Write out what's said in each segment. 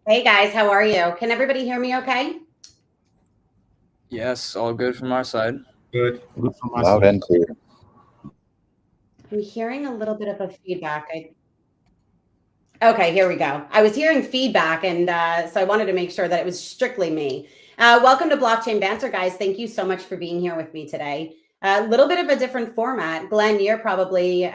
Hey guys, how are you? Can everybody hear me okay? Yes, all good from our side. Good. Good from us. Loud and clear. I'm hearing a little bit of a feedback. Okay, here we go. I was hearing feedback, and so I wanted to make sure that it was strictly me. Welcome to Blockchain Banter, guys. Thank you so much for being here with me today. A little bit of a different format. Glenn, you're probably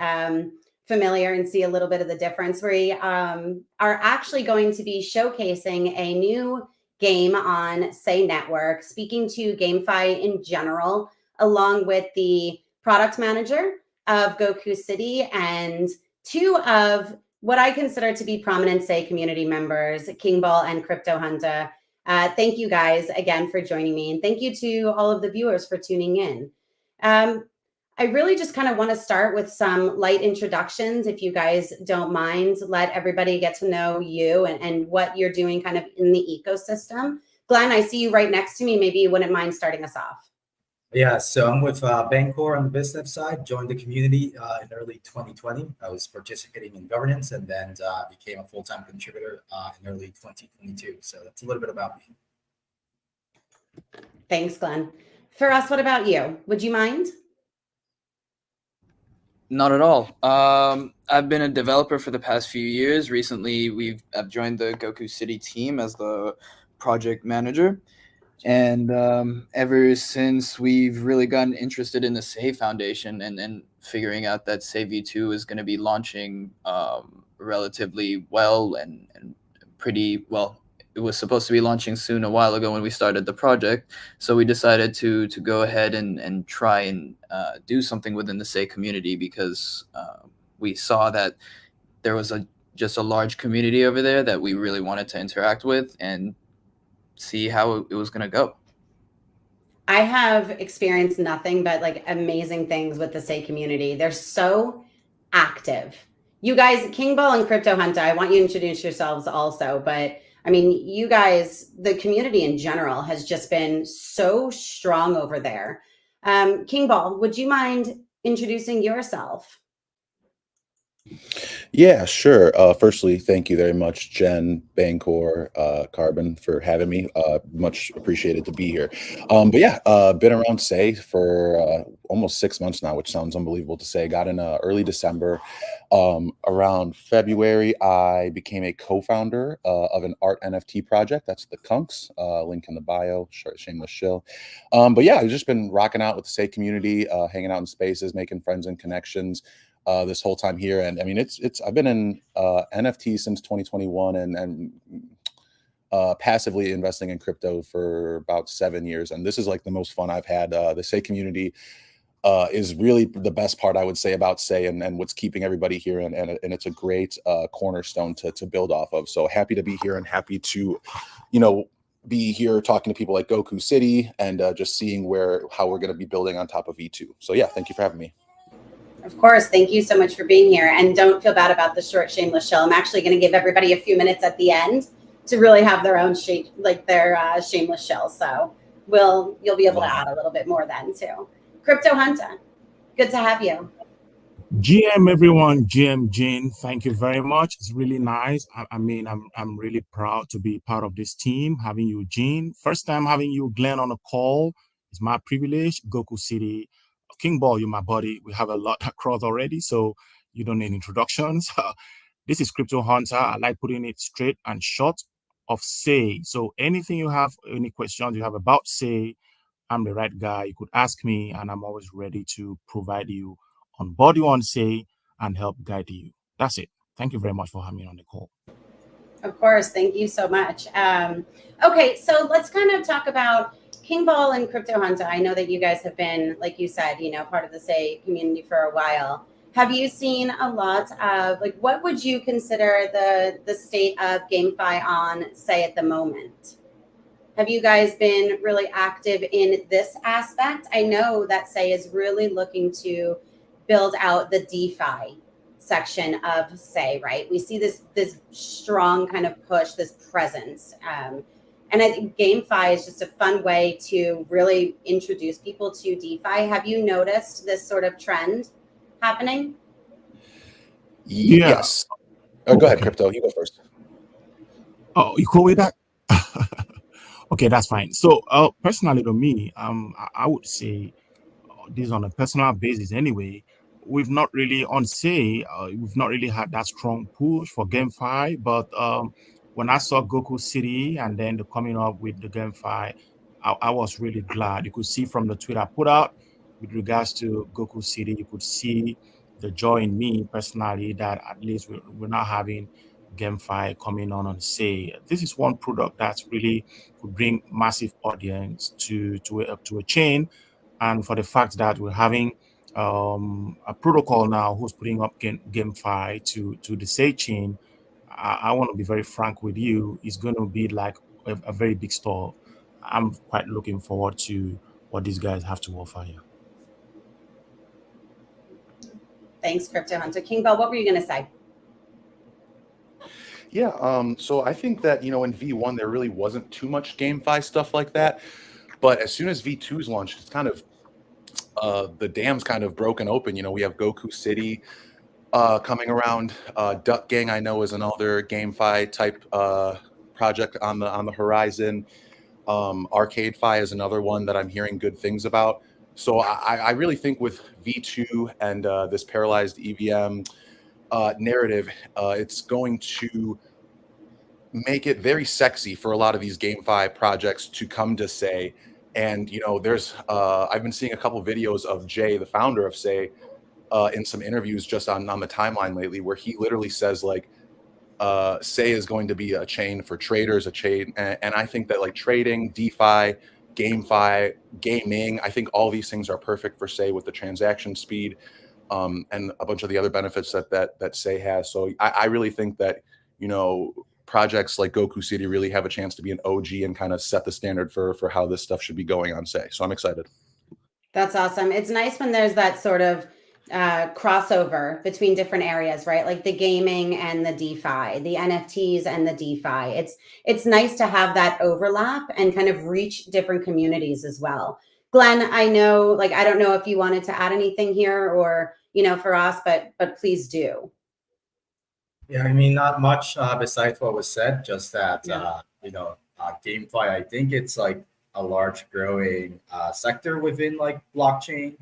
familiar and see a little bit of the difference. We are actually going to be showcasing a new game on Say Network, speaking to GameFi in general, along with the product manager of Gokucity and two of what I consider to be prominent Say community members, Kingball and Crypto Hunter. Thank you guys again for joining me, and thank you to all of the viewers for tuning in. I really just kind of want to start with some light introductions, if you guys don't mind. Let everybody get to know you and what you're doing kind of in the ecosystem. Glenn, I see you right next to me. Maybe you wouldn't mind starting us off. Yeah, so I'm with Banter on the business side, joined the community in early 2020. I was participating in governance and then became a full-time contributor in early 2022. So that's a little bit about me. Thanks, Glenn. For us, what about you? Would you mind? Not at all. I've been a developer for the past few years. Recently, I've joined the Gokucity team as the project manager. And ever since we've really gotten interested in the SEI Foundation and figuring out that SEI V2 is going to be launching relatively well and pretty well. It was supposed to be launching soon a while ago when we started the project. So we decided to go ahead and try and do something within the SEI community because we saw that there was just a large community over there that we really wanted to interact with and see how it was going to go. I have experienced nothing but like amazing things with the Say community. They're so active. You guys, Kingball and Crypto Hunter, I want you to introduce yourselves also. But I mean, you guys, the community in general has just been so strong over there. Kingball, would you mind introducing yourself? Yeah, sure. Firstly, thank you very much, Jen, Bancor, Carbon, for having me. Much appreciated to be here. But yeah, been around Say for almost 6 months now, which sounds unbelievable to say. Got in early December. Around February, I became a co-founder of an art NFT project. That's the Kunks, link in the bio, shameless shill. But yeah, I've just been rocking out with the Say community, hanging out in spaces, making friends and connections. This whole time here, and I mean, I've been in NFT since 2021, and passively investing in crypto for about 7 years, and this is like the most fun I've had. The Say community is really the best part, I would say, about Say, and what's keeping everybody here, and it's a great cornerstone to build off of. So happy to be here and happy to, be here talking to people like Gokucity and just seeing how we're going to be building on top of V2. So yeah, thank you for having me. Of course, thank you so much for being here. And don't feel bad about the short shameless shell. I'm actually going to give everybody a few minutes at the end to really have their own shameless shell. So you'll be able to add a little bit more then too. Crypto Hunter, good to have you. GM everyone, GM Jean, thank you very much. It's really nice. I mean, I'm really proud to be part of this team, having you, Jean. First time having you, Glenn, on a call. It's my privilege. Gokucity. Kingball, you're my buddy. We have a lot across already, so you don't need introductions. This is Crypto Hunter. I like putting it straight and short of Say. So anything you have, any questions you have about Say, I'm the right guy. You could ask me, and I'm always ready to provide you on board you on Say and help guide you. That's it. Thank you very much for having me on the call. Of course, thank you so much. Okay, so let's kind of talk about Kingball and Crypto Hunter. I know that you guys have been, like you said, part of the Say community for a while. Have you seen a lot of, what would you consider the state of GameFi on Say at the moment? Have you guys been really active in this aspect? I know that Say is really looking to build out the DeFi section of Say, right? We see this strong kind of push, this presence. And I think GameFi is just a fun way to really introduce people to DeFi. Have you noticed this sort of trend happening? Yes. Oh, go ahead, Crypto. You go first. Oh, you cool with that? Okay, that's fine. So, personally to me, I would say this on a personal basis anyway. We've not really on say we've not really had that strong push for GameFi, but when I saw Goku City and then the coming up with the GameFi, I was really glad. You could see from the tweet I put out with regards to Goku City, you could see the joy in me personally that at least we're not having GameFi coming on say. This is one product that's really could bring massive audience to a chain, and for the fact that we're having a protocol now who's putting up GameFi to the Say chain, I want to be very frank with you. It's going to be like a very big store. I'm quite looking forward to what these guys have to offer here. Thanks, Crypto Hunter. King Bell, what were you going to say? Yeah, so I think that, in V1, there really wasn't too much GameFi stuff like that. But as soon as V2's launched, it's kind of, the dam's kind of broken open. We have Gokucity coming around. Duck Gang, I know, is another GameFi type project on the horizon. Arcade-Fi is another one that I'm hearing good things about. So I really think with V2 and this paralyzed EVM narrative, it's going to make it very sexy for a lot of these GameFi projects to come to Say. And there's I've been seeing a couple videos of Jay, the founder of Say, in some interviews just on the timeline lately, where he literally says like, Say is going to be a chain for traders, a chain, and I think that like trading, DeFi, GameFi, gaming, I think all these things are perfect for Say with the transaction speed, and a bunch of the other benefits that Say has. So I really think that projects like Gokucity really have a chance to be an OG and kind of set the standard for how this stuff should be going on Say. So I'm excited. That's awesome. It's nice when there's that sort of crossover between different areas, right? Like the gaming and the DeFi, the NFTs and the DeFi. It's nice to have that overlap and kind of reach different communities as well. Glenn, I know, like, I don't know if you wanted to add anything here or, for us, but please do. Yeah, I mean, not much besides what was said, just that, Yeah. GameFi, I think it's like a large growing sector within like blockchain,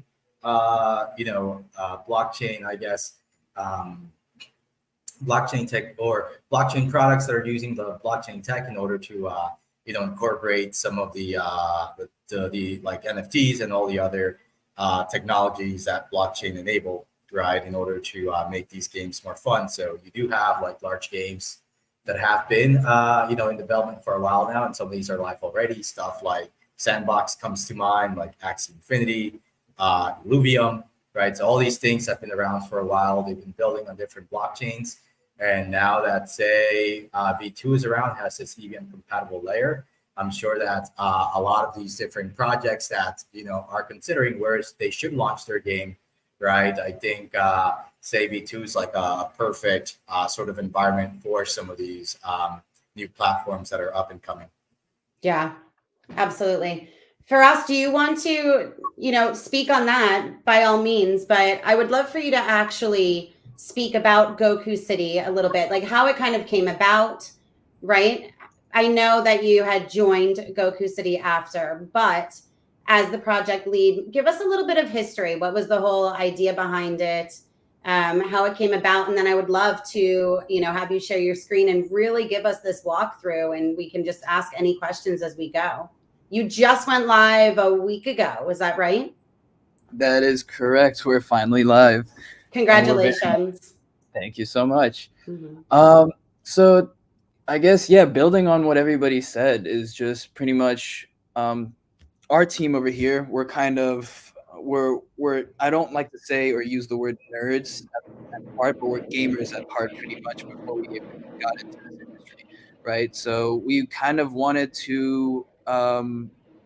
blockchain, I guess, blockchain tech or blockchain products that are using the blockchain tech in order to, incorporate some of the like NFTs and all the other technologies that blockchain enable, right, in order to make these games more fun. So you do have like large games that have been, in development for a while now, and some of these are live already. Stuff like Sandbox comes to mind, like Axie Infinity, Illuvium, right? So all these things have been around for a while. They've been building on different blockchains, and now that Say V2 is around, has this EVM compatible layer. I'm sure that a lot of these different projects that are considering where they should launch their game, right? I think Say V2 is like a perfect sort of environment for some of these new platforms that are up and coming. Yeah, absolutely. For us, do you want to, speak on that by all means, but I would love for you to actually speak about Gokucity a little bit, like how it kind of came about, right? I know that you had joined Gokucity after, but as the project lead, give us a little bit of history. What was the whole idea behind it? How it came about, and then I would love to, have you share your screen and really give us this walkthrough, and we can just ask any questions as we go. You just went live a week ago, is that right? That is correct. We're finally live. Congratulations. Thank you so much. Mm-hmm. So I guess, yeah, building on what everybody said is just pretty much our team over here. We're kind of we're I don't like to say or use the word nerds at heart, but we're gamers at heart pretty much before we even got into this industry, right? So we kind of wanted to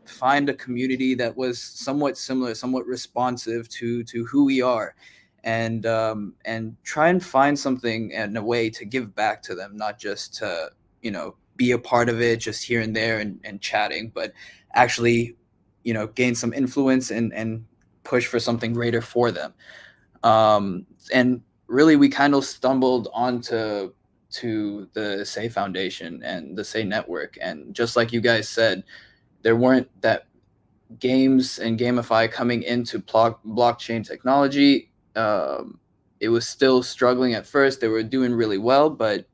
find a community that was somewhat similar, somewhat responsive to who we are, and try and find something and a way to give back to them, not just to be a part of it just here and there and chatting, but actually gain some influence and push for something greater for them. And really we kind of stumbled onto to the SEI Foundation and the SEI network. And just like you guys said, there weren't that games and GameFi coming into blockchain technology. It was still struggling at first. They were doing really well, but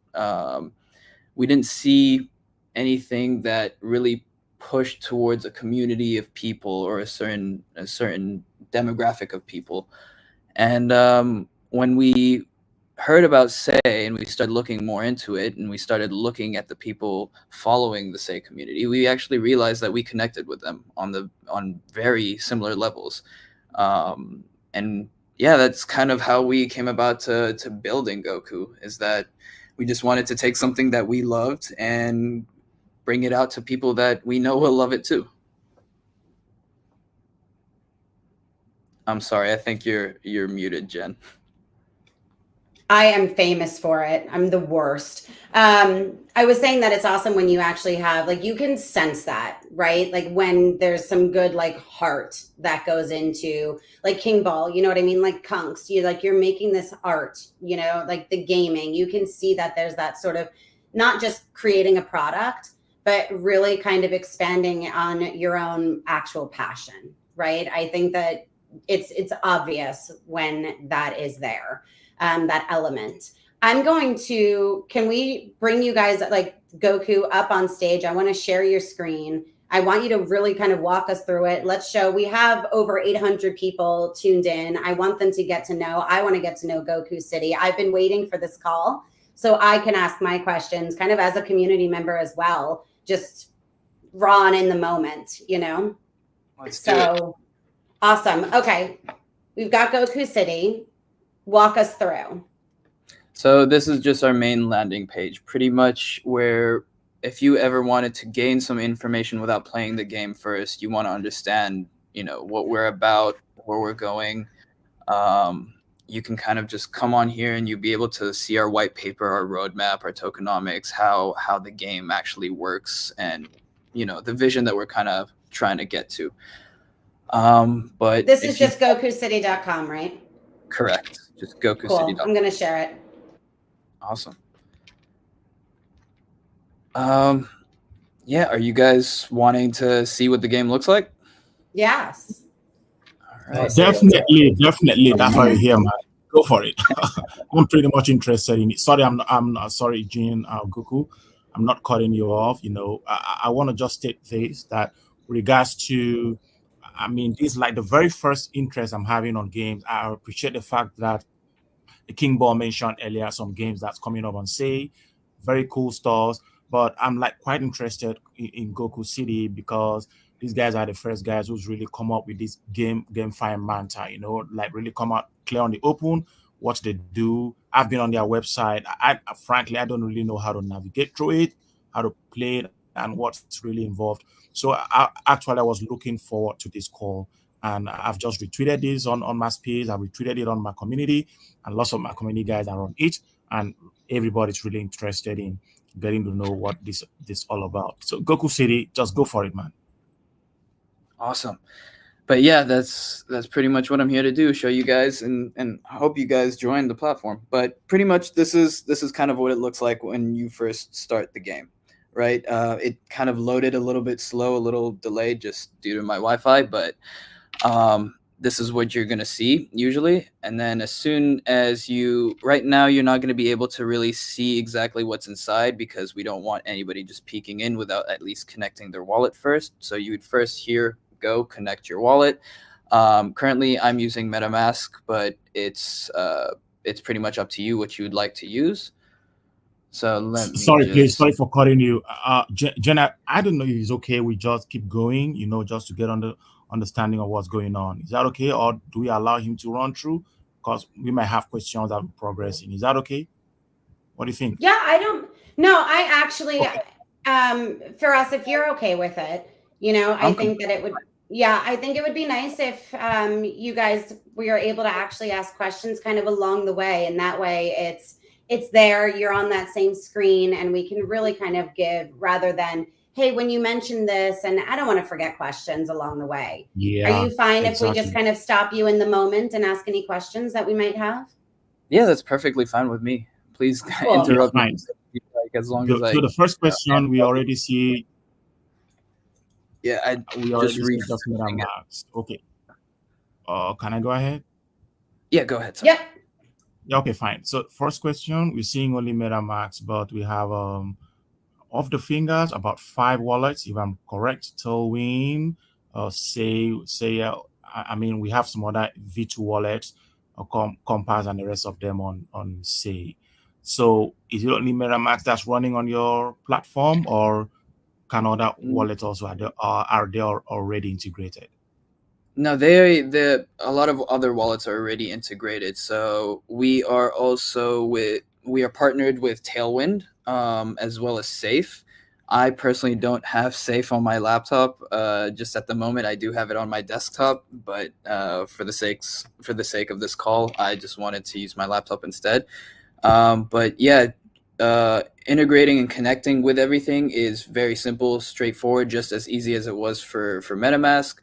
we didn't see anything that really pushed towards a community of people or a certain demographic of people. And when we heard about SEI and we started looking more into it, and we started looking at the people following the SEI community, we actually realized that we connected with them on very similar levels. And yeah, that's kind of how we came about to building Goku, is that we just wanted to take something that we loved and bring it out to people that we know will love it too. I'm sorry, I think you're muted, Jen. I am famous for it. I'm the worst. I was saying that it's awesome when you actually have, like, you can sense that, right? Like when there's some good, like, heart that goes into, like, King Ball, you know what I mean? Like Kunks, you're making this art, you know, like the gaming, you can see that there's that sort of, not just creating a product, but really kind of expanding on your own actual passion, right? I think that it's obvious when that is there. That element. Can we bring you guys, like, Goku up on stage? I want to share your screen. I want you to really kind of walk us through it. We have over 800 people tuned in. I want them to get to know, I want to get to know Gokucity. I've been waiting for this call so I can ask my questions kind of as a community member as well, just raw and in the moment, you know? Let's do it. Awesome. Okay. We've got Gokucity. Walk us through. So this is just our main landing page, pretty much, where if you ever wanted to gain some information without playing the game first, you want to understand, you know, what we're about, where we're going. You can kind of just come on here and you'll be able to see our white paper, our roadmap, our tokenomics, how the game actually works, and, you know, the vision that we're kind of trying to get to. But this is just Gokucity.com, right? Correct. Just Gokucity. Cool. I'm going to share it. Awesome. Yeah, are you guys wanting to see what the game looks like? Yes. All right. Definitely. That's why you're here, man. Go for it. I'm pretty much interested in it. Sorry, I'm sorry, Jean, Goku. I'm not cutting you off. You know, I want to just state this, that regards to, I mean, this is like the very first interest I'm having on games. I appreciate the fact that the King Ball mentioned earlier some games that's coming up on SEI, very cool stores. But I'm like quite interested in Gokucity because these guys are the first guys who's really come up with this GameFi Banter, you know, like really come out clear on the open, what they do. I've been on their website. Frankly, I don't really know how to navigate through it, how to play it, and what's really involved. So I was looking forward to this call, and I've just retweeted this on my space. I retweeted it on my community, and lots of my community guys are on it, and everybody's really interested in getting to know what this all about. So Gokucity, just go for it, man. Awesome. But yeah, that's pretty much what I'm here to do, show you guys, and I hope you guys join the platform. But pretty much this is kind of what it looks like when you first start the game. Right, it kind of loaded a little bit slow, a little delayed just due to my Wi-Fi, but this is what you're going to see usually. And then as soon as right now, you're not going to be able to really see exactly what's inside because we don't want anybody just peeking in without at least connecting their wallet first. So you would first go connect your wallet. Currently, I'm using MetaMask, but it's pretty much up to you what you would like to use. So please, sorry for cutting you. Jenna, I don't know if it's okay. We just keep going, you know, just to get on the understanding of what's going on. Is that okay? Or do we allow him to run through? Because we might have questions that we're progressing. Is that okay? What do you think? Yeah, I actually, okay. For us, if you're okay with it, you know, I think that it would, I think it would be nice if you guys were able to actually ask questions kind of along the way. And that way it's there, you're on that same screen, and we can really kind of give, rather than, hey, when you mentioned this, and I don't want to forget questions along the way. Yeah. Are you fine if we just kind of stop you in the moment and ask any questions that we might have? Yeah, that's perfectly fine with me. Please Cool. interrupt Yeah, me like as long as So the first question we already see. Yeah, I We just already see refreshing just it. MetaMask. Okay. Can I go ahead? Yeah, go ahead. Sir. Yep. Yeah, okay, fine. So first question, we're seeing only MetaMask, but we have off the fingers about 5 wallets, if I'm correct. Tailwind, I mean, we have some other V2 wallets, Compass, and the rest of them on Say. So is it only MetaMask that's running on your platform, or can other wallets also are they already integrated? No, a lot of other wallets are already integrated. So we are partnered with Tailwind, as well as Safe. I personally don't have Safe on my laptop. Just at the moment, I do have it on my desktop, but for the sake of this call, I just wanted to use my laptop instead. But yeah, integrating and connecting with everything is very simple, straightforward, just as easy as it was for MetaMask.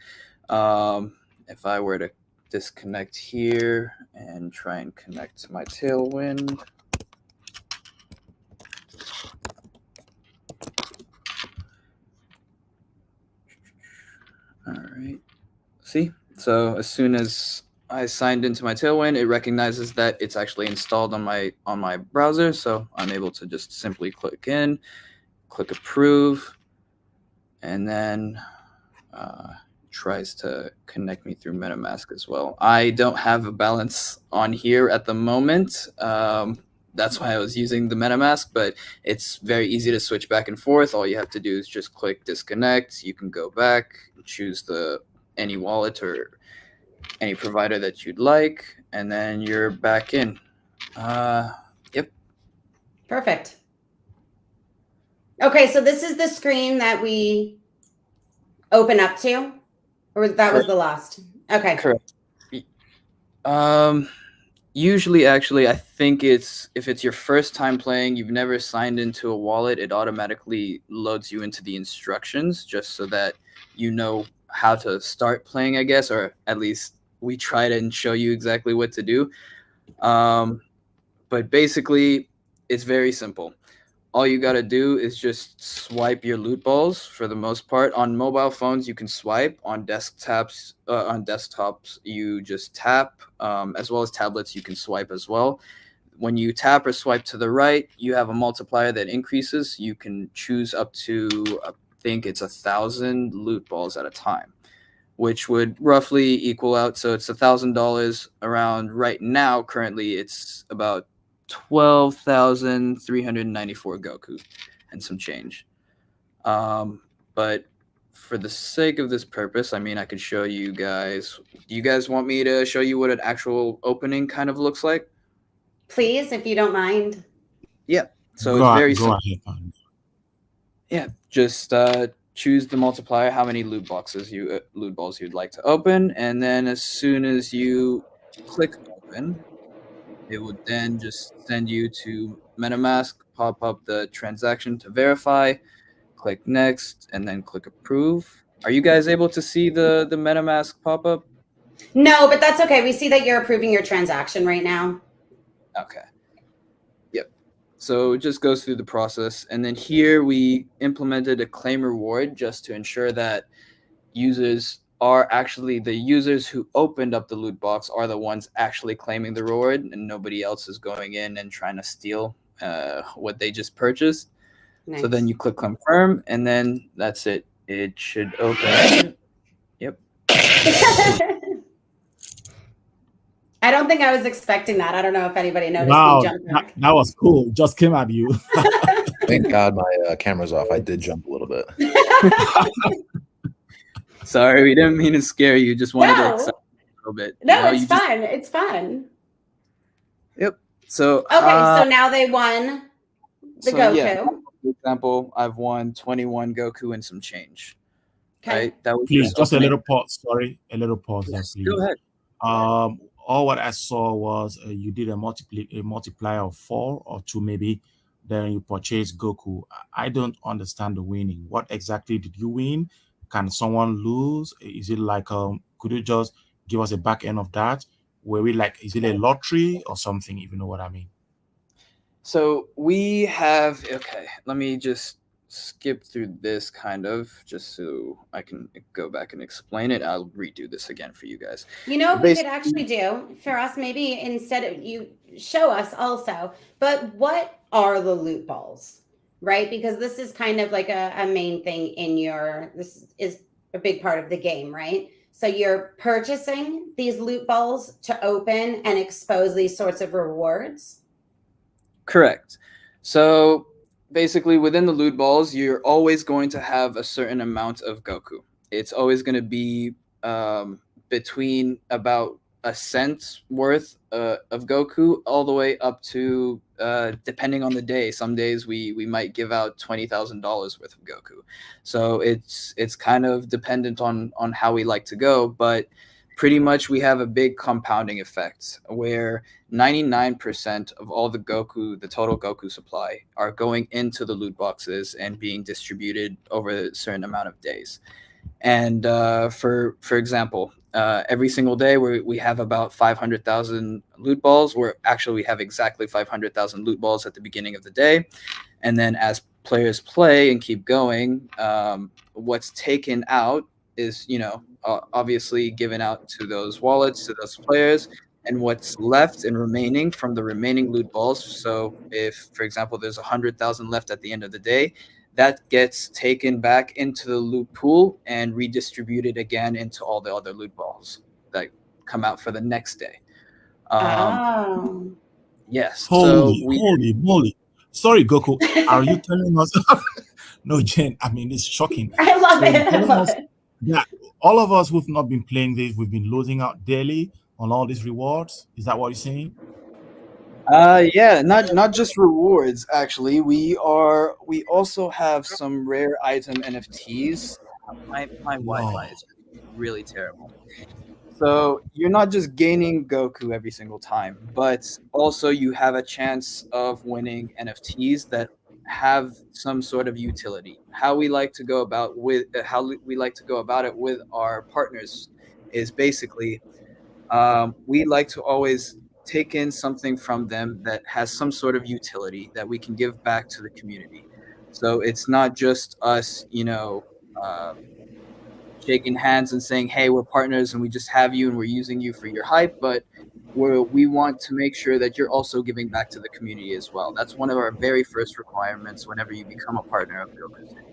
If I were to disconnect here and try and connect to my Tailwind. All right. See? So as soon as I signed into my Tailwind, it recognizes that it's actually installed on my browser. So I'm able to just simply click in, click approve, and then tries to connect me through MetaMask as well. I don't have a balance on here at the moment. That's why I was using the MetaMask, but it's very easy to switch back and forth. All you have to do is just click disconnect. You can go back, choose any wallet or any provider that you'd like, and then you're back in. Yep. Perfect. Okay, so this is the screen that we open up to, or that was the last? Okay. Correct. Usually, actually, I think if it's your first time playing, you've never signed into a wallet, it automatically loads you into the instructions just so that you know how to start playing, I guess, or at least we try to show you exactly what to do. But basically, it's very simple. All you got to do is just swipe your loot balls for the most part. On mobile phones, you can swipe. On desktops, you just tap, as well as tablets, you can swipe as well. When you tap or swipe to the right, you have a multiplier that increases. You can choose up to, I think it's 1,000 loot balls at a time, which would roughly equal out. So it's $1,000 around right now. Currently, it's about 12,394 Goku and some change. But for the sake of this purpose, I mean, I could show you guys. Do you guys want me to show you what an actual opening kind of looks like? Please, if you don't mind. Yeah. So it's very simple. Ahead. Yeah. Just choose the multiplier, how many loot balls you'd like to open, and then as soon as you click open, it would then just send you to MetaMask, pop up the transaction to verify, click next, and then click approve. Are you guys able to see the MetaMask pop up? No, but that's okay. We see that you're approving your transaction right now. Okay. Yep. So it just goes through the process. And then here we implemented a claim reward just to ensure that users are actually the users who opened up the loot box are the ones actually claiming the reward, and nobody else is going in and trying to steal what they just purchased. Nice. So then you click confirm, and then that's it. It should open. Yep. I don't think I was expecting that. I don't know if anybody noticed Wow, me jump back. that was cool. Just came at you. Thank God my camera's off. I did jump a little bit. Sorry, we didn't mean to scare you. Just wanted to excite you a little bit. No, it's fun. It's fun. Yep. So okay, so now they won the Goku. Yeah, for example, I've won 21 Goku and some change. Okay. Right? That was Please, just a little pause. Sorry, a little pause there, please. Go ahead. All what I saw was you did a multiplier of 4 or 2 maybe. Then you purchased Goku. I don't understand the winning. What exactly did you win? Can someone lose? Is it like could you just give us a back end of that? Where we like, is it a lottery or something? If you know what I mean. So we have, okay, let me just skip through this kind of just so I can go back and explain it. I'll redo this again for you guys. You know what we could Basically, actually do for us? Maybe instead of you show us also, but what are the loot balls, right? Because this is kind of like a main thing in your, this is a big part of the game, right? So you're purchasing these loot balls to open and expose these sorts of rewards. correct. So basically, within the loot balls, you're always going to have a certain amount of Goku. It's always going to be between about a cent worth of Goku all the way up to depending on the day. Some days we might give out $20,000 worth of Goku. So it's kind of dependent on how we like to go, but pretty much we have a big compounding effect where 99% of all the Goku, the total Goku supply, are going into the loot boxes and being distributed over a certain amount of days. And for example, every single day we have about 500,000 loot balls. Where actually we have exactly 500,000 loot balls at the beginning of the day, and then as players play and keep going, what's taken out is obviously given out to those wallets, to those players, and what's left and remaining from the remaining loot balls. So if, for example, there's 100,000 left at the end of the day, that gets taken back into the loot pool and redistributed again into all the other loot balls that come out for the next day. Oh. Yes. Holy moly. Sorry, Goku. Are you telling us? No, Jen, I mean, it's shocking. I love it. I telling love us it. that all of us who've not been playing this, we've been losing out daily on all these rewards. Is that what you're saying? Yeah, not just rewards. Actually, we also have some rare item NFTs. My Wi-Fi No. is really terrible. So you're not just gaining Goku every single time, but also you have a chance of winning NFTs that have some sort of utility. How we like to go about it with our partners is basically we like to always take in something from them that has some sort of utility that we can give back to the community. So it's not just us, shaking hands and saying, "Hey, we're partners and we just have you and we're using you for your hype," but we want to make sure that you're also giving back to the community as well. That's one of our very first requirements whenever you become a partner of Gokucity.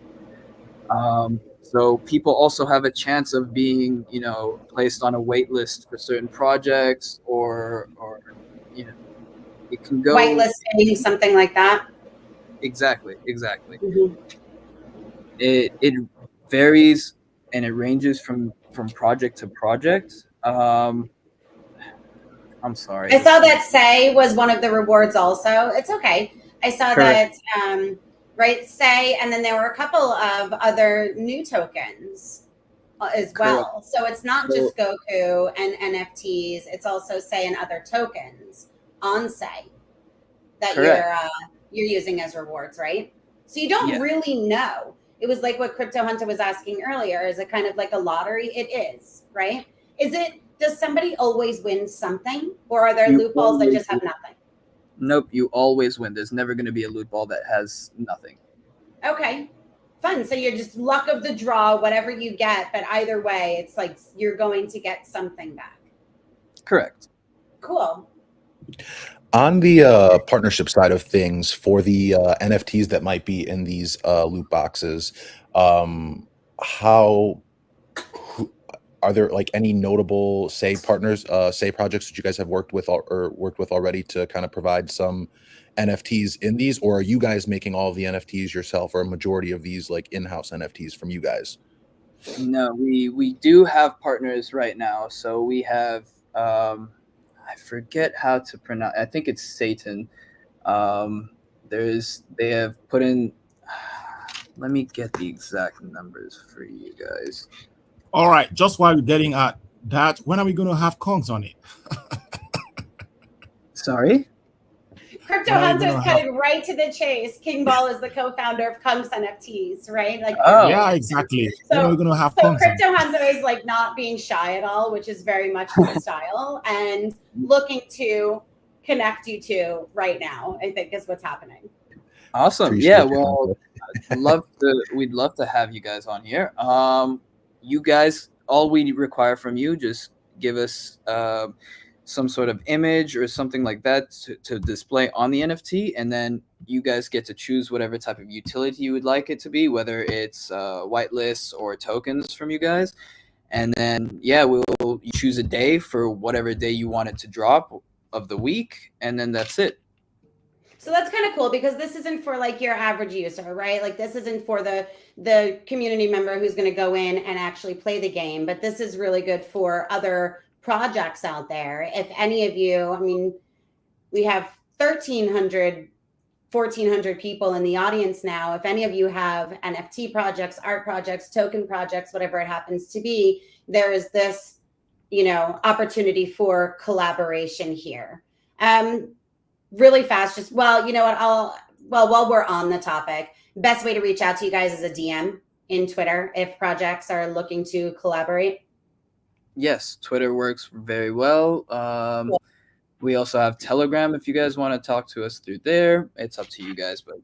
So people also have a chance of being, placed on a wait list for certain projects, or it can go Whitelisting, something like that. exactly. Mhm. It varies and it ranges from project to project. I'm sorry. I saw that Say was one of the rewards also. It's okay. I saw Correct. that, right, Say, and then there were a couple of other new tokens as Correct. well. So it's not So, just Goku and NFTs, it's also Say and other tokens on Say that correct. you're using as rewards, right? So you don't Yeah. really know. It was like what Crypto Hunter was asking earlier. Is it kind of like a lottery? It is, right? Does somebody always win something, or are there You loopholes that always just have nothing? Nope, you always win. There's never going to be a loot ball that has nothing. Okay, fun. So you're just luck of the draw, whatever you get, but either way, it's like you're going to get something back. Correct. Cool. On the partnership side of things, for the NFTs that might be in these loot boxes, how are there like any notable partners, projects that you guys have worked with or worked with already to kind of provide some NFTs in these, or are you guys making all of the NFTs yourself, or a majority of these like in-house NFTs from you guys? No, we do have partners right now. So we have I forget how to pronounce. I think it's Satan. They have put in. Let me get the exact numbers for you guys. All right. Just while you're getting at that, when are we going to have Kongs on it? Sorry? Crypto When are you Hunter's gonna cutting right to the chase. King Ball is the co-founder of Kunks NFTs, right? Like, Oh. Yeah, exactly. When are we going to have so Kongs on it? Crypto Hunter is like not being shy at all, which is very much his style, and looking to connect you to right now, I think is what's happening. Awesome. Appreciate Yeah, your well, we'd love to have you guys on here. You guys, all we require from you, just give us some sort of image or something like that to display on the NFT, and then you guys get to choose whatever type of utility you would like it to be, whether it's whitelists or tokens from you guys. And then, yeah, we'll choose a day for whatever day you want it to drop of the week, and then that's it. So that's kind of cool because this isn't for like your average user, right? Like this isn't for the community member who's going to go in and actually play the game, but this is really good for other projects out there. If any of you, I mean, we have 1,300, 1,400 people in the audience now. If any of you have NFT projects, art projects, token projects, whatever it happens to be, there is this, opportunity for collaboration here. Really fast, just, well, you know what, while we're on the topic, best way to reach out to you guys is a DM in Twitter if projects are looking to collaborate. Yes, Twitter works very well. Cool. We also have Telegram if you guys want to talk to us through there. It's up to you guys, but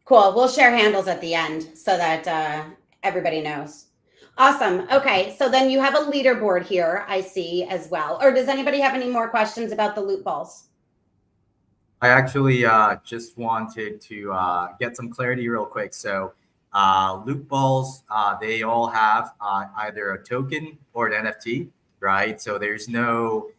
Cool. We'll share handles at the end so that everybody knows. Awesome. Okay, so then you have a leaderboard here, I see, as well. Or does anybody have any more questions about the loot balls? I actually just wanted to get some clarity real quick. So loot balls, they all have either a token or an NFT, right? So there's no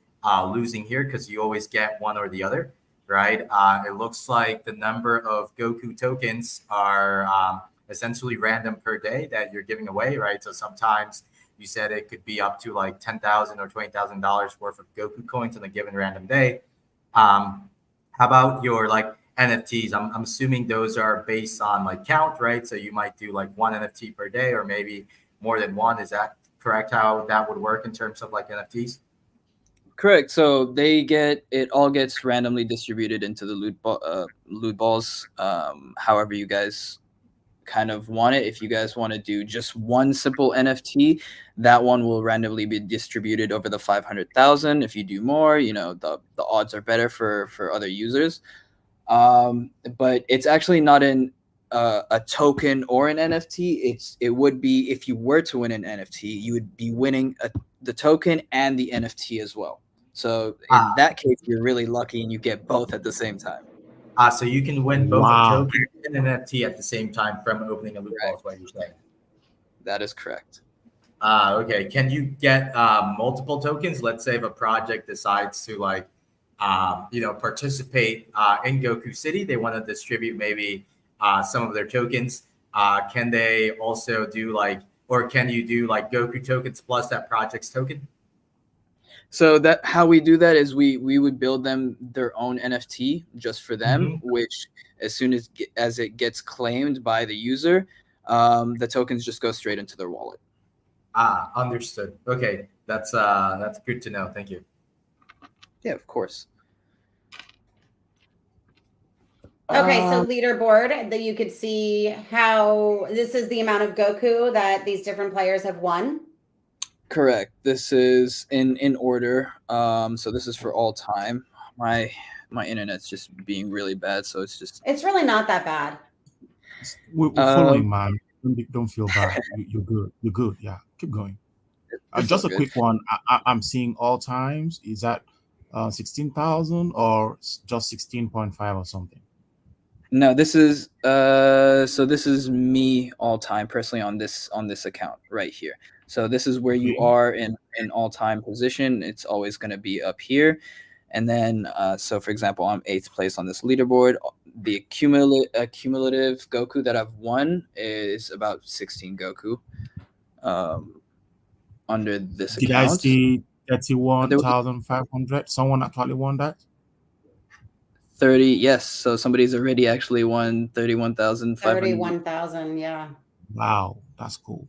losing here because you always get one or the other, right? It looks like the number of Goku tokens are essentially random per day that you're giving away, right? So sometimes you said it could be up to like $10,000 or $20,000 worth of Goku coins on a given random day. How about your like NFTs? I'm assuming those are based on like count, right? So you might do like one NFT per day or maybe more than one. Is that correct how that would work in terms of like NFTs? correct. So it all gets randomly distributed into the loot balls, however you guys kind of want it. If you guys want to do just one simple NFT, that one will randomly be distributed over the 500,000. If you do more, the odds are better for other users. But it's actually not in a token or an NFT. It would be, if you were to win an NFT, you would be winning the token and the NFT as well. So in that case, you're really lucky and you get both at the same time. So you can win both a token and an NFT at the same time from opening a loot ball, is what you're saying. That is correct. Okay. Can you get multiple tokens? Let's say if a project decides to like, participate in Gokucity, they want to distribute maybe some of their tokens. Can they also do like, or can you do like Goku tokens plus that project's token? So that how we do that is we would build them their own NFT just for them, which as soon as it gets claimed by the user, the tokens just go straight into their wallet. Understood. Okay, that's good to know. Thank you. Yeah, of course. Okay, so leaderboard that you could see how this is the amount of Goku that these different players have won. Correct. This is in order. So this is for all time. My internet's just being really bad, so it's really not that bad. We're following, man. Don't feel bad. You're good. You're good. Yeah, keep going. Just a quick one. I'm seeing all times. Is that 16,000 or just 16.5 or something? No, this is this is me all time personally on this account right here. So this is where you are in all time position. It's always going to be up here. And then so for example, I'm 8th place on this leaderboard. The cumulative Goku that I've won is about 16 Goku under this account. Did I see 31,500? Someone actually won that? 30, yes. So somebody's already actually won 31,500. 31,000, yeah. Wow, that's cool.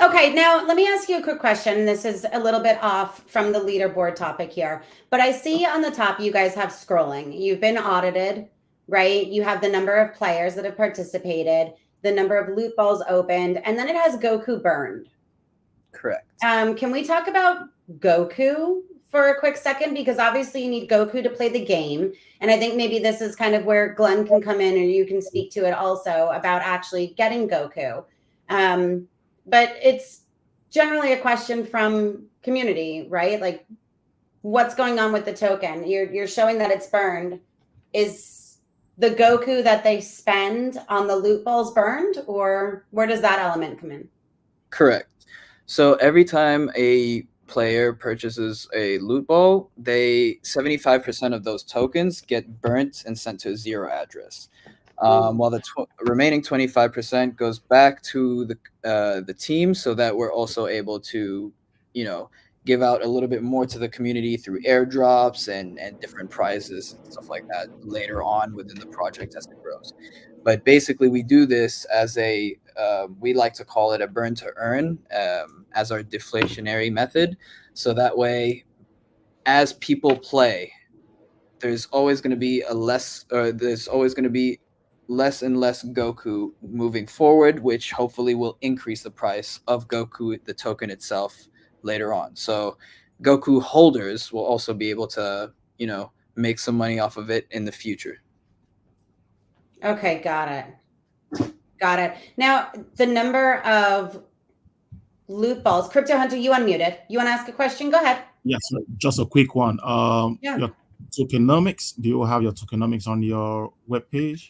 Okay, now let me ask you a quick question. This is a little bit off from the leaderboard topic here, but I see on the top you guys have scrolling. You've been audited, right? You have the number of players that have participated, the number of loot balls opened, and then it has Goku burned. Correct. Can we talk about Goku for a quick second, because obviously you need Goku to play the game. And I think maybe this is kind of where Glenn can come in and you can speak to it also about actually getting Goku. But it's generally a question from community, right? Like, what's going on with the token? You're showing that it's burned. Is the Goku that they spend on the loot balls burned, or where does that element come in? Correct. So every time a player purchases a loot ball, 75% of those tokens get burnt and sent to a zero address, while the remaining 25% goes back to the team, so that we're also able to, give out a little bit more to the community through airdrops and different prizes and stuff like that later on within the project as it grows. But basically, we do this as we like to call it a burn to earn, as our deflationary method. So that way, as people play, there's always going to be less and less Goku moving forward, which hopefully will increase the price of Goku, the token itself, later on. So Goku holders will also be able to, make some money off of it in the future. Okay, got it. Now, the number of loot balls. Crypto Hunter, you unmuted. You want to ask a question? Go ahead. Yes, just a quick one. Yeah. Your tokenomics, do you have your tokenomics on your webpage?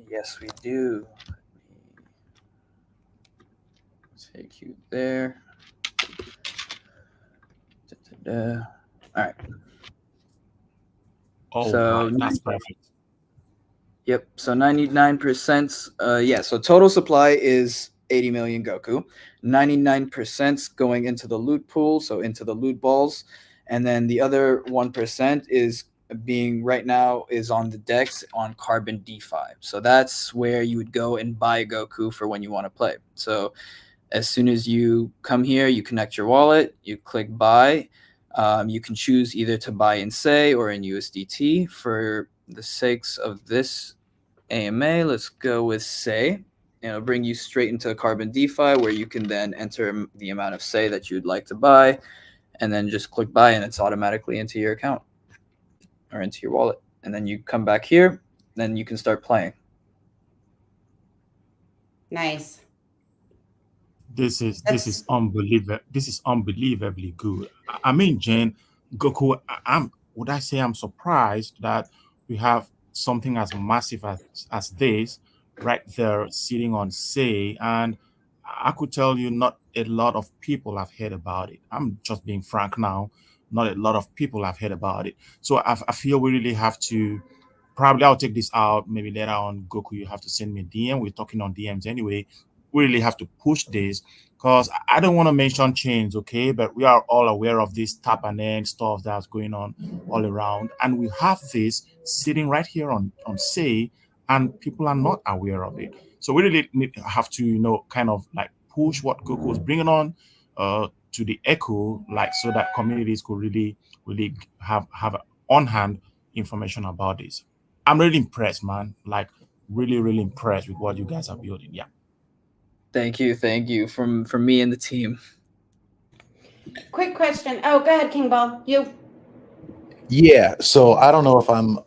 Yes, we do. Take you there. All right. Oh, so right. That's perfect. Yep. So 99%. Yeah. So total supply is 80 million Goku. 99% going into the loot pool, so into the loot balls, and then the other 1% is right now on the DEX on Carbon D5. So that's where you would go and buy Goku for when you want to play. So as soon as you come here, you connect your wallet, you click buy. You can choose either to buy in SEI or in USDT. For the sakes of this AMA, let's go with SEI. And it'll bring you straight into Carbon DeFi, where you can then enter the amount of SEI that you'd like to buy, and then just click buy, and it's automatically into your account or into your wallet. And then you come back here, then you can start playing. Nice. This is unbelievable. This is unbelievably good. I mean, Jane, Goku, I'm surprised that we have something as massive as this right there sitting on SEI, and I could tell you not a lot of people have heard about it. I'm just being frank now. Not a lot of people have heard about it. So I feel we really have to. Probably I'll take this out maybe later on. Goku, you have to send me a DM. We're talking on DMs anyway. We really have to push this because I don't want to mention chains, okay? But we are all aware of this tap and egg stuff that's going on all around. And we have this sitting right here on SEI, and people are not aware of it. So we really have to, kind of like push what Goku is bringing on to the echo, like so that communities could really have on hand information about this. I'm really impressed, man. Like really impressed with what you guys are building. Yeah. Thank you from me and the team. Quick question. Oh, go ahead, King Ball. You. Yeah, so I don't know if I'm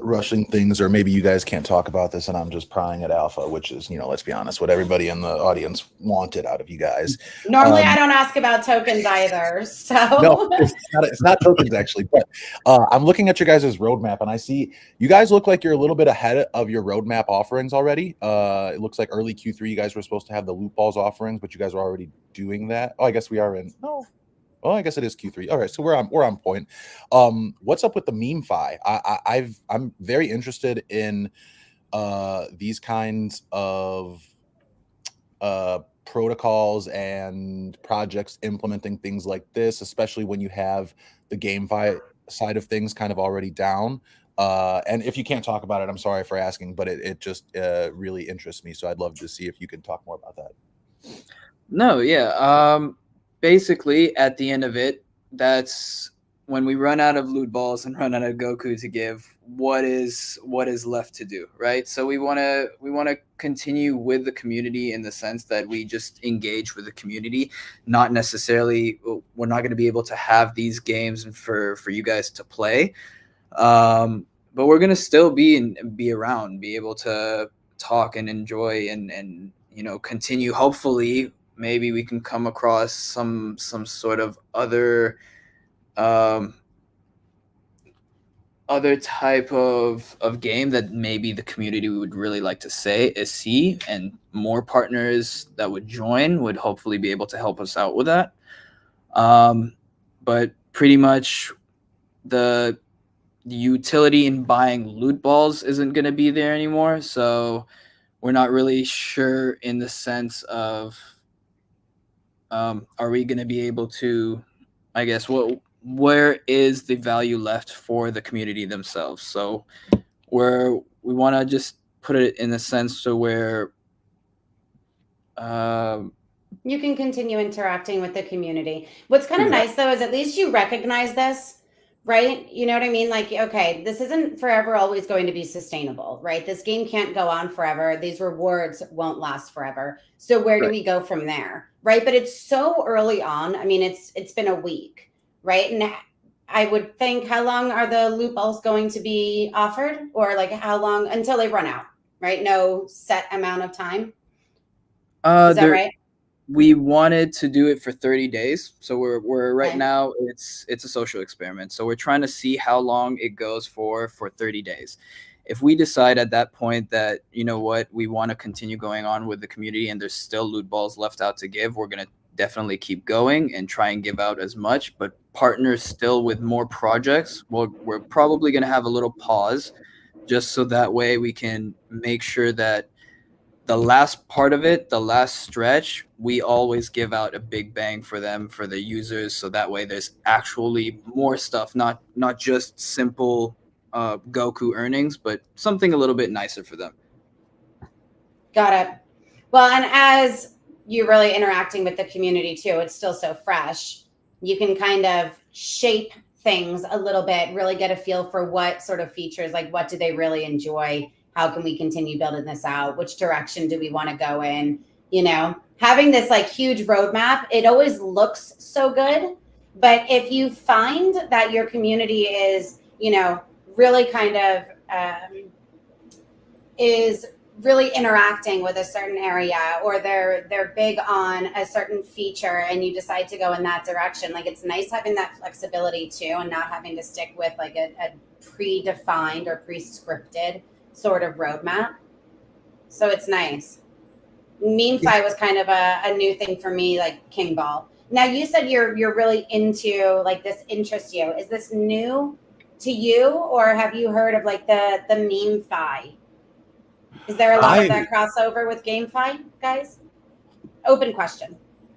rushing things, or maybe you guys can't talk about this and I'm just prying at alpha, which is, let's be honest, what everybody in the audience wanted out of you guys. Normally, I don't ask about tokens either. So no, it's not tokens actually, but I'm looking at your guys' roadmap and I see you guys look like you're a little bit ahead of your roadmap offerings already. It looks like early Q3 you guys were supposed to have the loot balls offerings, but you guys are already doing that. Oh, I guess we are in. No. Well, I guess it is Q3. All right, so we're on point. What's up with the meme-fi? I'm very interested in these kinds of protocols and projects implementing things like this, especially when you have the GameFi side of things kind of already down. And if you can't talk about it, I'm sorry for asking, but it just really interests me. So I'd love to see if you can talk more about that. No, yeah. Basically, at the end of it, that's when we run out of loot balls and run out of Goku to give. What is left to do, right? So we want to continue with the community in the sense that we just engage with the community, not necessarily. not going to be able to have these games for you guys to play. But we're going to still be around, be able to talk and enjoy and continue. Hopefully, maybe we can come across some sort of other type of game that maybe the community would really like to see, and more partners that would join would hopefully be able to help us out with that. But pretty much the utility in buying loot balls isn't going to be there anymore. So we're not really sure in the sense of, are we going to be able to, I guess, where is the value left for the community themselves? So we want to just put it in a sense to where you can continue interacting with the community. What's kind of nice though is at least you recognize this, right? You know what I mean? Like, okay, this isn't forever always going to be sustainable, right? This game can't go on forever. These rewards won't last forever. So where do we go from there? Right. But it's so early on. I mean, it's been a week, right? And I would think, how long are the loot balls going to be offered, or like how long until they run out, right? No set amount of time. Is that right? We wanted to do it for 30 days. So we're right now, it's a social experiment. So we're trying to see how long it goes for 30 days. If we decide at that point that, you know what, we want to continue going on with the community and there's still loot balls left out to give, we're going to definitely keep going and try and give out as much. But partners still with more projects, we're probably going to have a little pause just so that way we can make sure that the last part of it, the last stretch, we always give out a big bang for them, for the users. So that way there's actually more stuff, not just simple Goku earnings, but something a little bit nicer for them. Got it. Well, and as you're really interacting with the community too, it's still so fresh. You can kind of shape things a little bit, really get a feel for what sort of features, like what do they really enjoy? How can we continue building this out? Which direction do we want to go in? You know, having this like huge roadmap, it always looks so good. But if you find that your community is, you know, really kind of is really interacting with a certain area, or they're big on a certain feature and you decide to go in that direction, like it's nice having that flexibility too, and not having to stick with like a predefined or pre-scripted sort of roadmap. So it's nice. MemeFi was kind of a new thing for me, like King Ball. Now you said you're really into, like, this interests you. Is this new to you, or have you heard of like the MemeFi? Is there a lot of that crossover with GameFi, guys? Open question.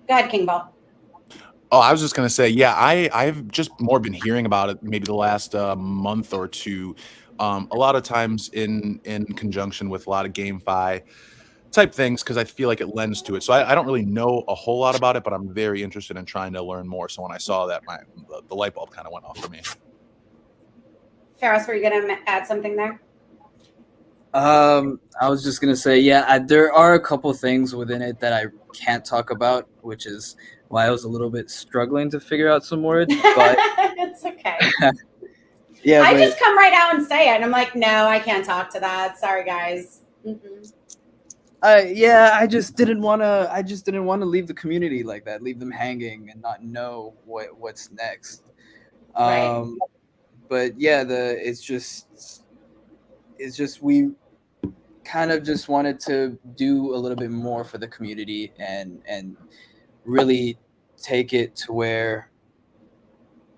Go ahead, King Ball. Oh, I was just gonna say, yeah, I've just more been hearing about it maybe the last month or two. A lot of times in conjunction with a lot of GameFi type things, because I feel like it lends to it. So I don't really know a whole lot about it, but I'm very interested in trying to learn more. So when I saw that, the light bulb kind of went off for me. Ferris, were you gonna add something there? I was just gonna say, yeah, there are a couple things within it that I can't talk about, which is why I was a little bit struggling to figure out some words. But it's okay. Yeah, I just come right out and say it, and I'm like, no, I can't talk to that. Sorry, guys. I just didn't want to leave the community like that, leave them hanging and not know what's next. Right. But yeah, it's just we kind of just wanted to do a little bit more for the community and really take it to where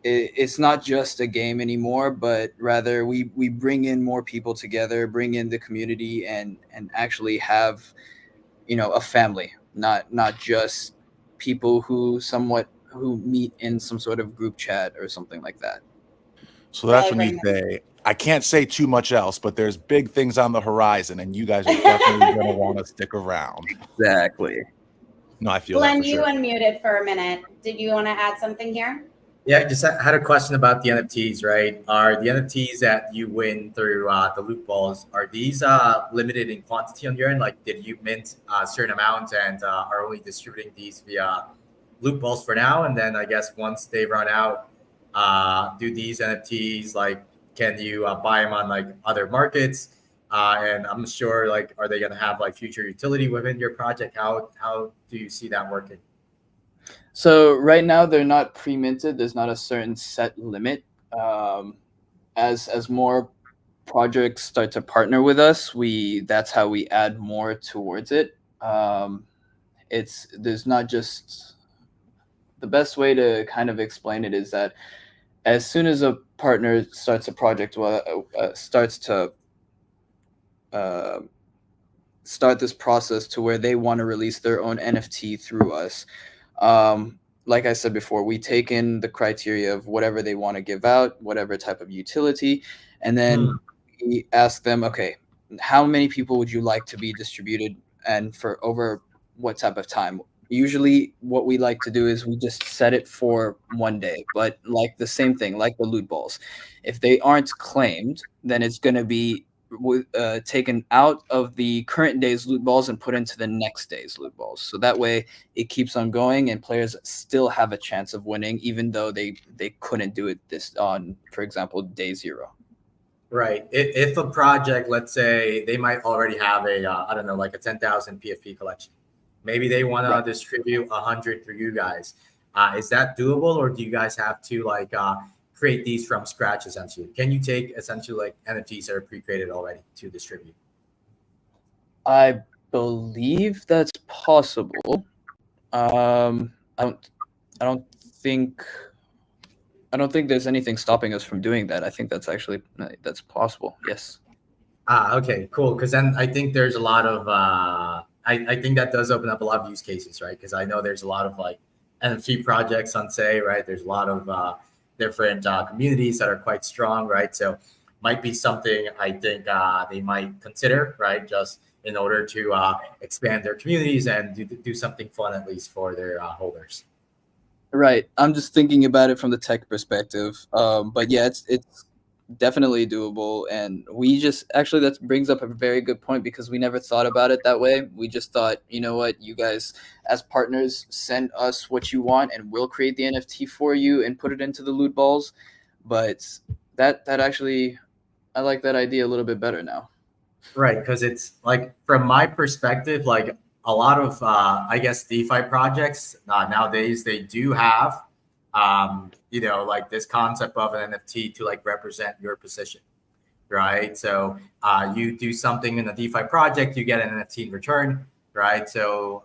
it's not just a game anymore, but rather we bring in more people together, bring in the community, and actually have, you know, a family, not just people who meet in some sort of group chat or something like that. So that's when you say, I can't say too much else, but there's big things on the horizon, and you guys are definitely going to want to stick around. Exactly. No, I feel Glenn, that for you sure. unmuted for a minute. Did you want to add something here? Yeah, I just had a question about the NFTs, right? Are the NFTs that you win through the loot balls, are these limited in quantity on your end? Like, did you mint a certain amount and are only distributing these via loot balls for now, and then I guess once they run out, do these NFTs like can you buy them on like other markets? And I'm sure like are they going to have like future utility within your project? How do you see that working? So right now they're not pre-minted. There's not a certain set limit. As more projects start to partner with us, that's how we add more towards it. There's not just the best way to kind of explain it is that as soon as a partner starts a project, starts to start this process to where they want to release their own NFT through us. Like I said before, we take in the criteria of whatever they want to give out, whatever type of utility, and then we ask them, okay, how many people would you like to be distributed and for over what type of time? Usually what we like to do is we just set it for 1 day, but like the same thing, like the loot balls. If they aren't claimed, then it's going to be taken out of the current day's loot balls and put into the next day's loot balls. So that way it keeps on going and players still have a chance of winning, even though they couldn't do it on, for example, day 0. Right. If a project, let's say they might already have I don't know, like a 10,000 PFP collection. Maybe they want to distribute 100 through you guys. Is that doable, or do you guys have to like create these from scratch essentially? Can you take essentially like NFTs that are pre-created already to distribute? I believe that's possible. I don't think there's anything stopping us from doing that. I think that's possible. Yes. Okay, cool. Because then I think there's a lot of I think that does open up a lot of use cases, right? Because I know there's a lot of like NFT projects on SENSEI, right? There's a lot of different communities that are quite strong, right? So might be something I think they might consider, right? Just in order to expand their communities and do something fun at least for their holders. Right. I'm just thinking about it from the tech perspective. But yeah, it's definitely doable. And that brings up a very good point, because we never thought about it that way. We just thought, you know what, you guys as partners send us what you want and we'll create the NFT for you and put it into the loot balls. But that actually, I like that idea a little bit better now. Right. Because it's like, from my perspective, like a lot of, I guess, DeFi projects nowadays, they do have, like this concept of an NFT to like represent your position, right? So you do something in a DeFi project, you get an NFT in return, right? So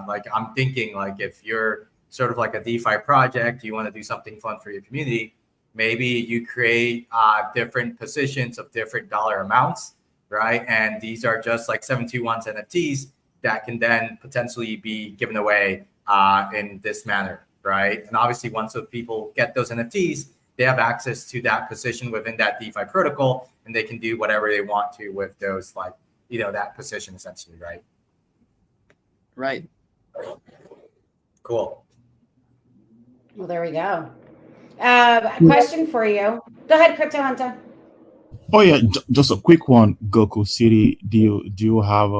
like I'm thinking like if you're sort of like a DeFi project, you want to do something fun for your community, maybe you create different positions of different dollar amounts, right? And these are just like 721s NFTs that can then potentially be given away in this manner, right? And obviously, once those people get those NFTs, they have access to that position within that DeFi protocol, and they can do whatever they want to with those, like, that position essentially, right? Right. Cool. Well, there we go. Question for you. Go ahead, Crypto Hunter. Oh yeah, just a quick one. Gokucity, do you have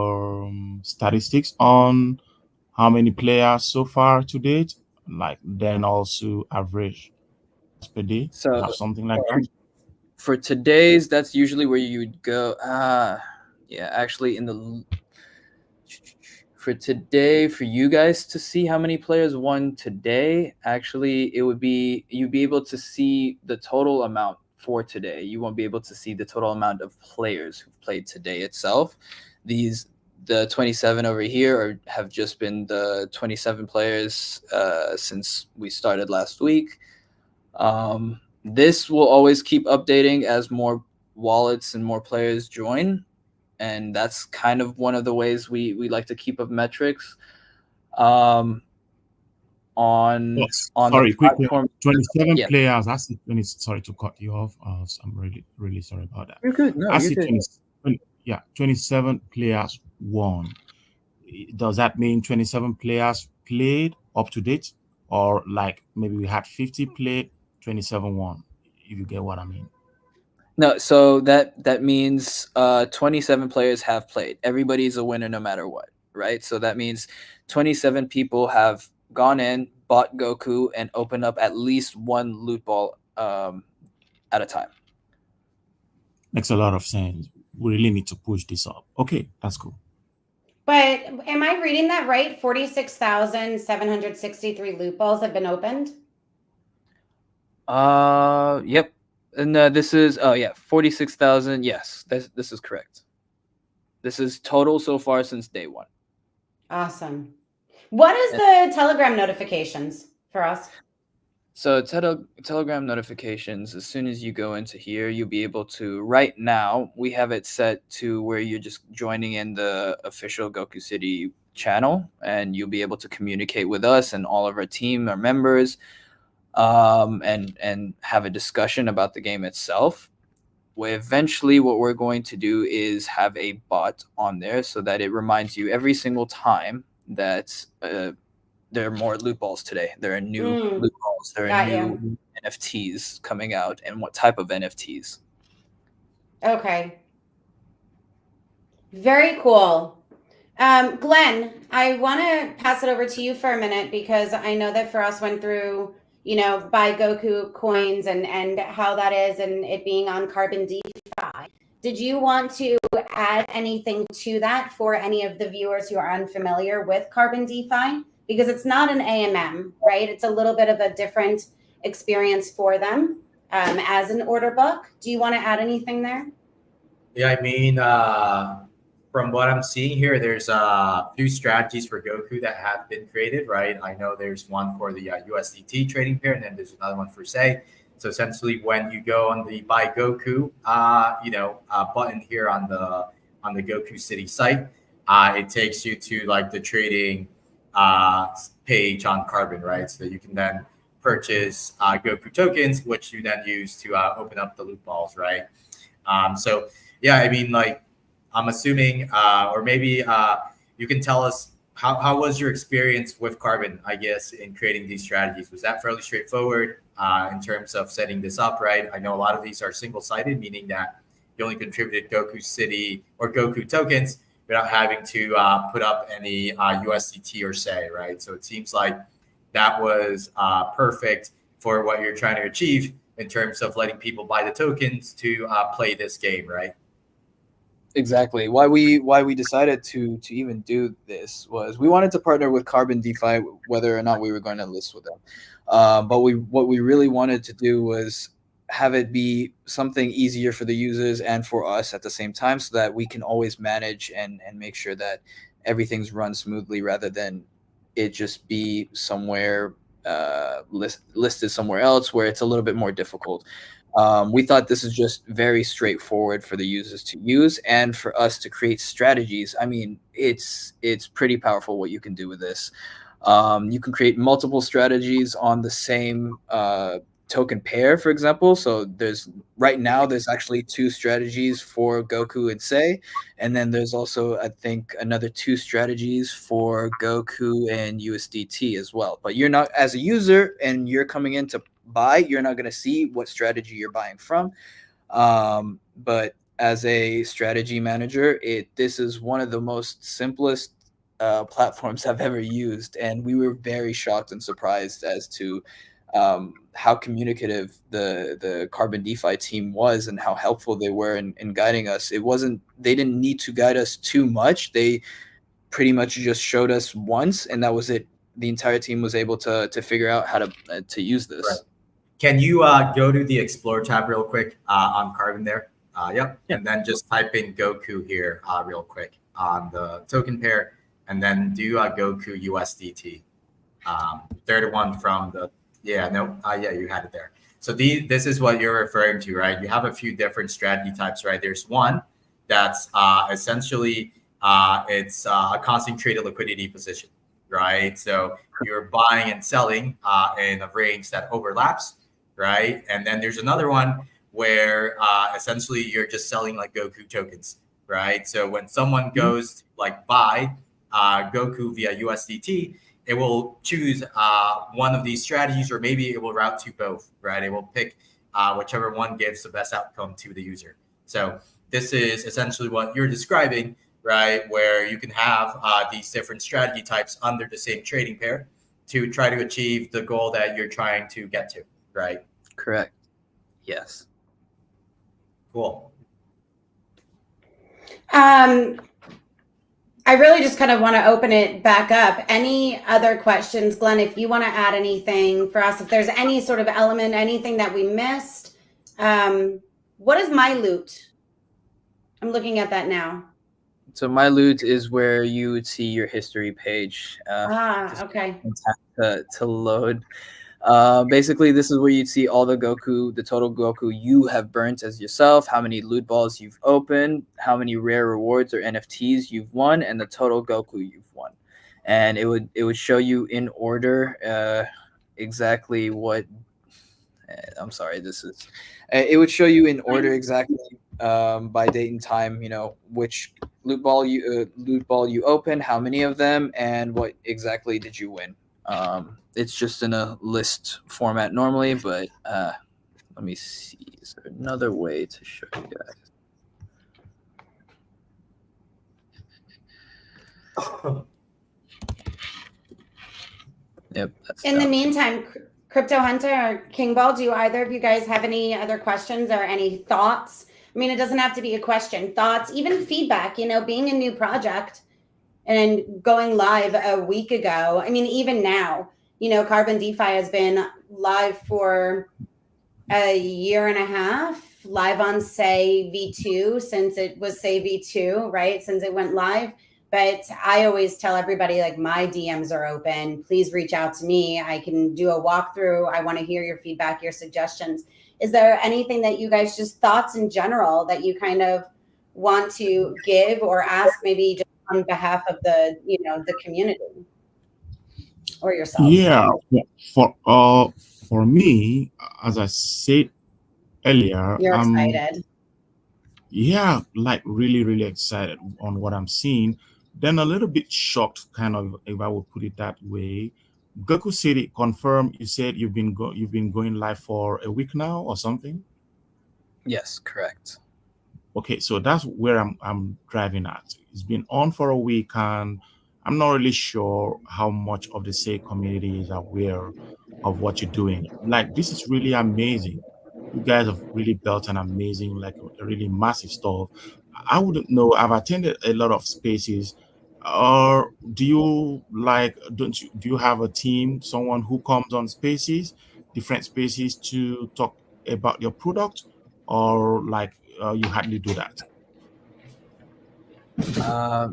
statistics on how many players so far to date? Like then also average per day, So have something like that. For today's, that's usually where you would go. Actually, for today, for you guys to see how many players won today, actually, you'd be able to see the total amount for today. You won't be able to see the total amount of players who've played today itself. The 27 over here have just been the 27 players since we started last week. This will always keep updating as more wallets and more players join. And that's kind of one of the ways we like to keep up metrics. Sorry, The platform. 27 players. That's 20. Sorry to cut you off. I'm really, really sorry about that. You're good. No, I you're see good. 27 players won. Does that mean 27 players played up to date, or like maybe we had 50 played, 27 won? If you get what I mean. No, so that means 27 players have played. Everybody's a winner no matter what, right? So that means 27 people have gone in, bought Goku, and opened up at least one loot ball at a time. Makes a lot of sense. We really need to push this up. Okay, that's cool. But am I reading that right? 46,763 loot balls have been opened. Yep. And this is 46,000. Yes, this is correct. This is total so far since day one. Awesome. What is the Telegram notifications for us? So Telegram notifications, as soon as you go into here, you'll be able to, right now, we have it set to where you're just joining in the official Gokucity channel, and you'll be able to communicate with us and all of our team, our members, and have a discussion about the game itself. Eventually, what we're going to do is have a bot on there so that it reminds you every single time that there are more loot balls today. There are new loot balls. There are new NFTs coming out, and what type of NFTs. Okay. Very cool. Glenn, I want to pass it over to you for a minute because I know that for us went through, buy Goku coins and how that is and it being on Carbon DeFi. Did you want to add anything to that for any of the viewers who are unfamiliar with Carbon DeFi? Because it's not an AMM, right? It's a little bit of a different experience for them as an order book. Do you want to add anything there? Yeah, I mean, from what I'm seeing here, there's new strategies for Goku that have been created, right? I know there's one for the USDT trading pair, and then there's another one for SEI. So essentially, when you go on the Buy Goku, button here on the Gokucity site, it takes you to like the trading page on Carbon, right? So you can then purchase Goku tokens, which you then use to open up the loot balls, right? So yeah, I mean, like, I'm assuming, or maybe you can tell us how was your experience with Carbon, I guess, in creating these strategies? Was that fairly straightforward in terms of setting this up, right? I know a lot of these are single-sided, meaning that you only contributed Gokucity or Goku tokens without having to put up any USDT or SEI, right? So it seems like that was perfect for what you're trying to achieve in terms of letting people buy the tokens to play this game, right? Exactly. Why we decided to even do this was we wanted to partner with Carbon DeFi, whether or not we were going to list with them. But what we really wanted to do was have it be something easier for the users and for us at the same time, so that we can always manage and make sure that everything's run smoothly, rather than it just be somewhere listed somewhere else where it's a little bit more difficult. We thought this is just very straightforward for the users to use, and for us to create strategies. I mean, it's pretty powerful what you can do with this. You can create multiple strategies on the same token pair, for example. So there's actually 2 strategies for Goku and SEI, and then there's also, I think, another 2 strategies for Goku and USDT as well. But you're not, as a user and you're coming in to buy, you're not going to see what strategy you're buying from. But as a strategy manager, this is one of the most simplest platforms I've ever used, and we were very shocked and surprised as to how communicative the Carbon DeFi team was and how helpful they were in guiding us. They didn't need to guide us too much. They pretty much just showed us once, and that was it. The entire team was able to figure out how to use this. Right. Can you go to the Explore tab real quick on Carbon there? Yep. And then just type in Goku here real quick on the token pair, and then do Goku USDT. They're the one from the, you had it there. So this is what you're referring to, right? You have a few different strategy types, right? There's one that's essentially it's a concentrated liquidity position, right? So you're buying and selling in a range that overlaps, right? And then there's another one where essentially you're just selling like Goku tokens, right? So when someone goes to like buy Goku via USDT, it will choose one of these strategies, or maybe it will route to both, right? It will pick whichever one gives the best outcome to the user. So this is essentially what you're describing, right? Where you can have these different strategy types under the same trading pair, to try to achieve the goal that you're trying to get to, right? Correct. Yes. Cool. I really just kind of want to open it back up. Any other questions, Glenn, if you want to add anything for us, if there's any sort of element, anything that we missed? What is my loot? I'm looking at that now. So my loot is where you would see your history page. Okay. To load. Basically, this is where you'd see all the Goku, the total Goku you have burnt as yourself, how many loot balls you've opened, how many rare rewards or NFTs you've won, and the total Goku you've won. And it would show you in order exactly what. I'm sorry. It would show you in order exactly by date and time. You know which loot ball you opened, how many of them, and what exactly did you win. It's just in a list format normally, but let me see. Is there another way to show you guys? Yep. In the meantime, Crypto Hunter or King Ball, do either of you guys have any other questions or any thoughts? I mean, it doesn't have to be a question. Thoughts, even feedback, you know, being a new project and going live a week ago. I mean, even now, you know, Carbon DeFi has been live for a year and a half, live on SEI V2 since it was SEI V2, right? Since it went live. But I always tell everybody, like, my DMs are open. Please reach out to me. I can do a walkthrough. I want to hear your feedback, your suggestions. Is there anything that you guys, just thoughts in general, that you kind of want to give or ask, maybe just on behalf of the, you know, the community or yourself? Yeah, for me, as I said earlier, You're excited. Yeah, like really excited on what I'm seeing. Then a little bit shocked, kind of, if I would put it that way. Gokucity, confirm. You said you've been going live for a week now or something. Yes, correct. Okay, so that's where I'm driving at. It's been on for a week, and I'm not really sure how much of the SEI community is aware of what you're doing. Like, this is really amazing. You guys have really built an amazing, like a really massive stuff. I wouldn't know. I've attended a lot of spaces. Or do you do you have a team, someone who comes on spaces, different spaces to talk about your product, or like you hardly do that? Yeah,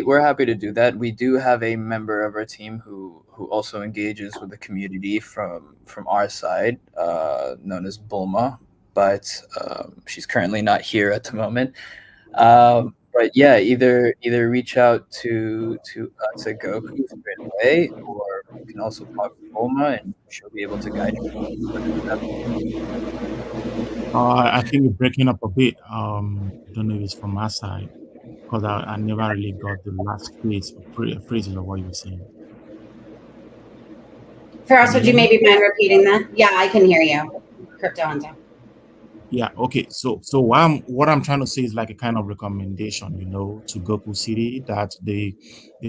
we're happy to do that. We do have a member of our team who also engages with the community from our side, known as Bulma, but she's currently not here at the moment. But yeah, either reach out to Goku straight away, or you can also talk to Bulma, and she'll be able to guide you. I think you're breaking up a bit. Don't know if it's from my side, because I never really got the last phrases of what you were saying. Faraz, would you maybe mind repeating that? Yeah, I can hear you. Crypto Hunter. Yeah, okay. So what I'm trying to say is like a kind of recommendation, you know, to Gokucity, that they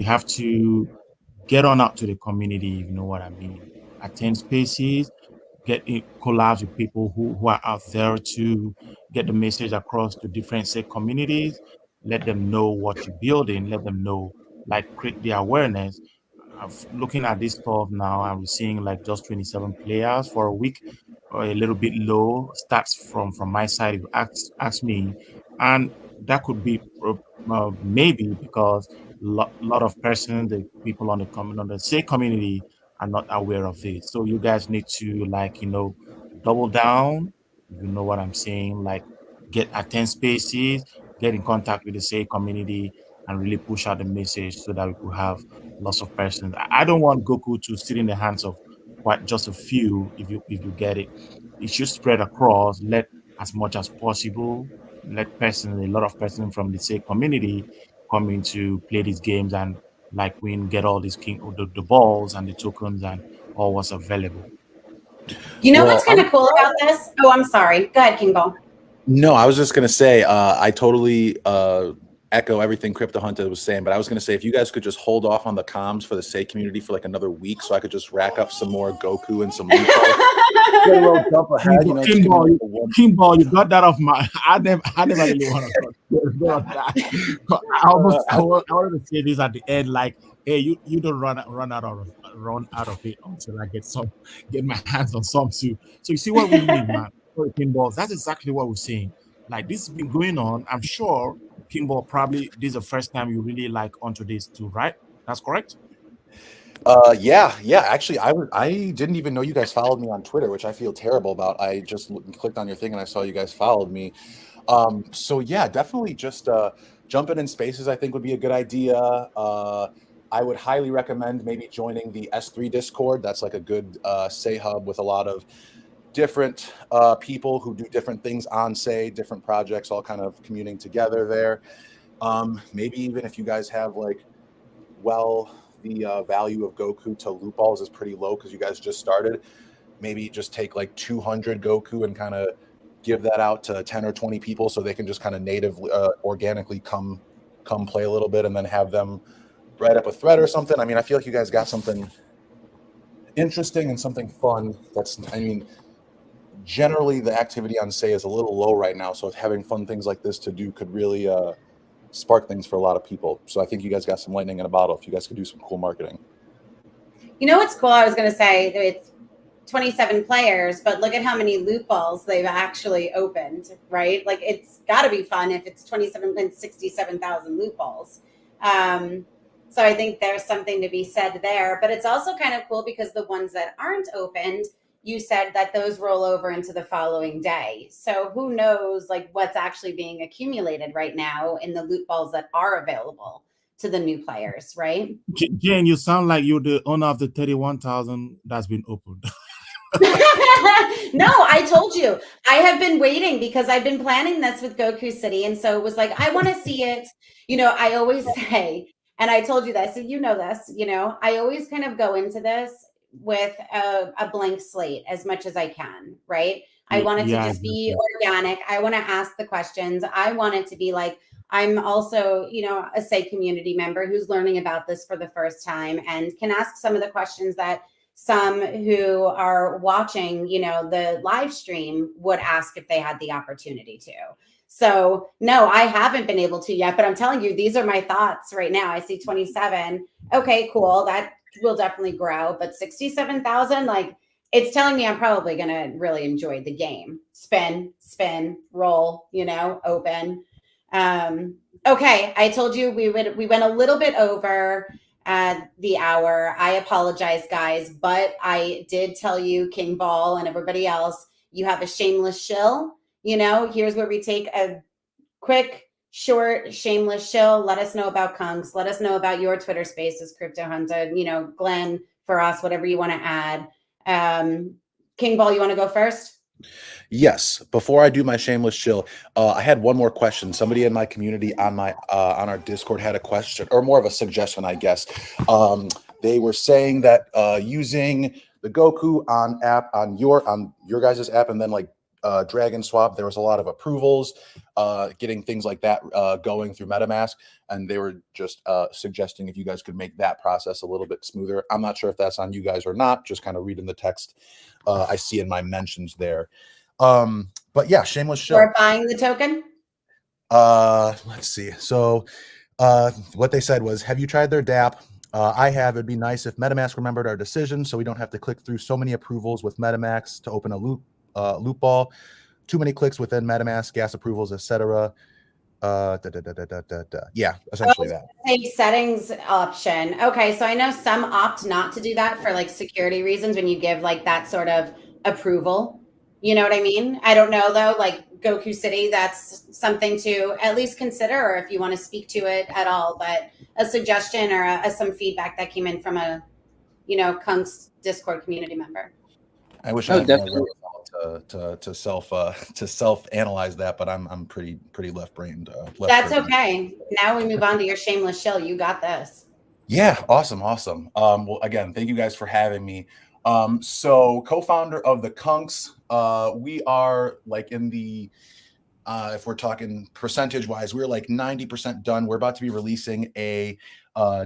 have to get on out to the community, you know what I mean. Attend spaces, get in collabs with people who are out there to get the message across to different communities, let them know what you're building, let them know, like, create the awareness. Looking at this stuff now, I'm seeing like just 27 players for a week, or a little bit low stats from my side, if you ask me. And that could be maybe because lot of persons, the people on the SEI community, are not aware of it. So you guys need to, like, you know, double down, you know what I'm saying, like attend spaces, get in contact with the SEI community, and really push out the message so that we could have lots of persons. I don't want Goku to sit in the hands of quite just a few. If you get it, it should spread across. Let as much as possible. Let a lot of persons from the SEI community come in to play these games and, like, win, get all these the balls and the tokens and all what's available. You know what's kind of cool about this? Oh, I'm sorry. Go ahead, King Ball. No, I was just gonna say, I totally echo everything Crypto Hunter was saying, but I was going to say if you guys could just hold off on the comms for the SEI community for like another week, so I could just rack up some more Goku and some loot balls. Get a little jump ahead, you know. Kimball, you got that off my. I never really want to go on that. But I wanted to say this at the end, like, hey, you don't run out of it until I get my hands on some too. So you see what we need, man. For pinballs, that's exactly what we're seeing. Like this has been going on. I'm sure pinball probably this is the first time you really like onto this too, right? That's correct. Yeah. Actually, I didn't even know you guys followed me on Twitter, which I feel terrible about. I just clicked on your thing and I saw you guys followed me. So yeah, definitely just jumping in spaces I think would be a good idea. I would highly recommend maybe joining the S3 Discord. That's like a good SEI hub with a lot of different people who do different things on SEI, different projects, all kind of communing together there. Maybe even if you guys have like, the value of Goku to loot balls is pretty low because you guys just started. Maybe just take like 200 Goku and kind of give that out to 10 or 20 people so they can just kind of natively, organically come play a little bit and then have them write up a thread or something. I mean, I feel like you guys got something interesting and something fun. Generally the activity on SEI is a little low right now. So if having fun things like this to do could really spark things for a lot of people. So I think you guys got some lightning in a bottle if you guys could do some cool marketing. You know what's cool? I was going to say it's 27 players, but look at how many loot balls they've actually opened, right? Like it's got to be fun if it's 27 and 67,000 loot balls. So I think there's something to be said there, but it's also kind of cool because the ones that aren't opened, you said that those roll over into the following day. So who knows like what's actually being accumulated right now in the loot balls that are available to the new players, right? Jane, you sound like you're the owner of the 31,000 that's been opened. No, I told you. I have been waiting because I've been planning this with Gokucity. And so it was like, I want to see it. You know, I always say, and I told you this, so you know this, you know, I always kind of go into this with a blank slate as much as I can, right? I want it to just be organic. I want to ask the questions. I want it to be like, I'm also, you know, a SEI community member who's learning about this for the first time and can ask some of the questions that some who are watching, you know, the live stream would ask if they had the opportunity to. So no, I haven't been able to yet, but I'm telling you, these are my thoughts right now. I see 27. Okay, cool. That will definitely grow, but 67,000, like it's telling me I'm probably going to really enjoy the game. Spin, roll, you know, open. Okay. I told you we went a little bit over the hour. I apologize, guys, but I did tell you, King Ball and everybody else, you have a shameless shill. You know, here's where we take a quick, short, shameless shill. Let us know about Kunks. Let us know about your Twitter Spaces, Crypto Hunter. You know, Glenn, for us, whatever you want to add. King Ball, you want to go first? Yes. Before I do my shameless chill, I had one more question. Somebody in my community on our Discord had a question, or more of a suggestion, I guess. They were saying that using the Goku on your guys' app, and then like Dragon Swap, there was a lot of approvals, getting things like that going through MetaMask, and they were just suggesting if you guys could make that process a little bit smoother. I'm not sure if that's on you guys or not. Just kind of reading the text I see in my mentions there. But yeah, shameless show. Or buying the token? Let's see. So what they said was, have you tried their DApp? I have. It'd be nice if MetaMask remembered our decision so we don't have to click through so many approvals with MetaMask to open a loop ball. Too many clicks within MetaMask, gas approvals, etc. Yeah, essentially that. A settings option. Okay, so I know some opt not to do that for like security reasons when you give like that sort of approval. You know what I mean? I don't know though, like Gokucity, that's something to at least consider, or if you want to speak to it at all. But a suggestion or some feedback that came in from a, you know, Kunks Discord community member. I wish I had more to self analyze that, but I'm pretty left brained. That's okay. Now we move on to your shameless shill. You got this. Yeah, awesome. Well, again, thank you guys for having me. So co-founder of the Kunks, we are like in the If we're talking percentage-wise, we're like 90% done. We're about to be releasing a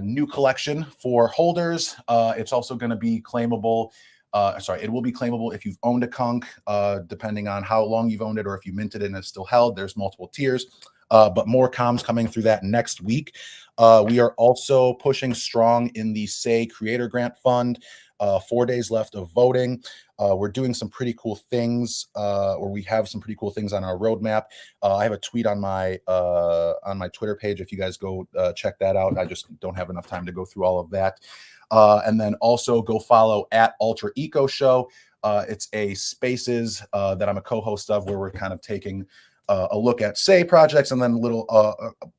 new collection for holders. It's also going to be claimable. It will be claimable if you've owned a conch, depending on how long you've owned it or if you minted it and it's still held. There's multiple tiers, but more comms coming through that next week. We are also pushing strong in the SENSEI Creator Grant Fund. 4 days left of voting. We're doing some pretty cool things, or we have some pretty cool things on our roadmap. I have a tweet on my Twitter page. If you guys go check that out, I just don't have enough time to go through all of that. And then also go follow at Ultra Eco Show. It's a Spaces that I'm a co-host of, where we're kind of taking a look at SENSEI projects and then little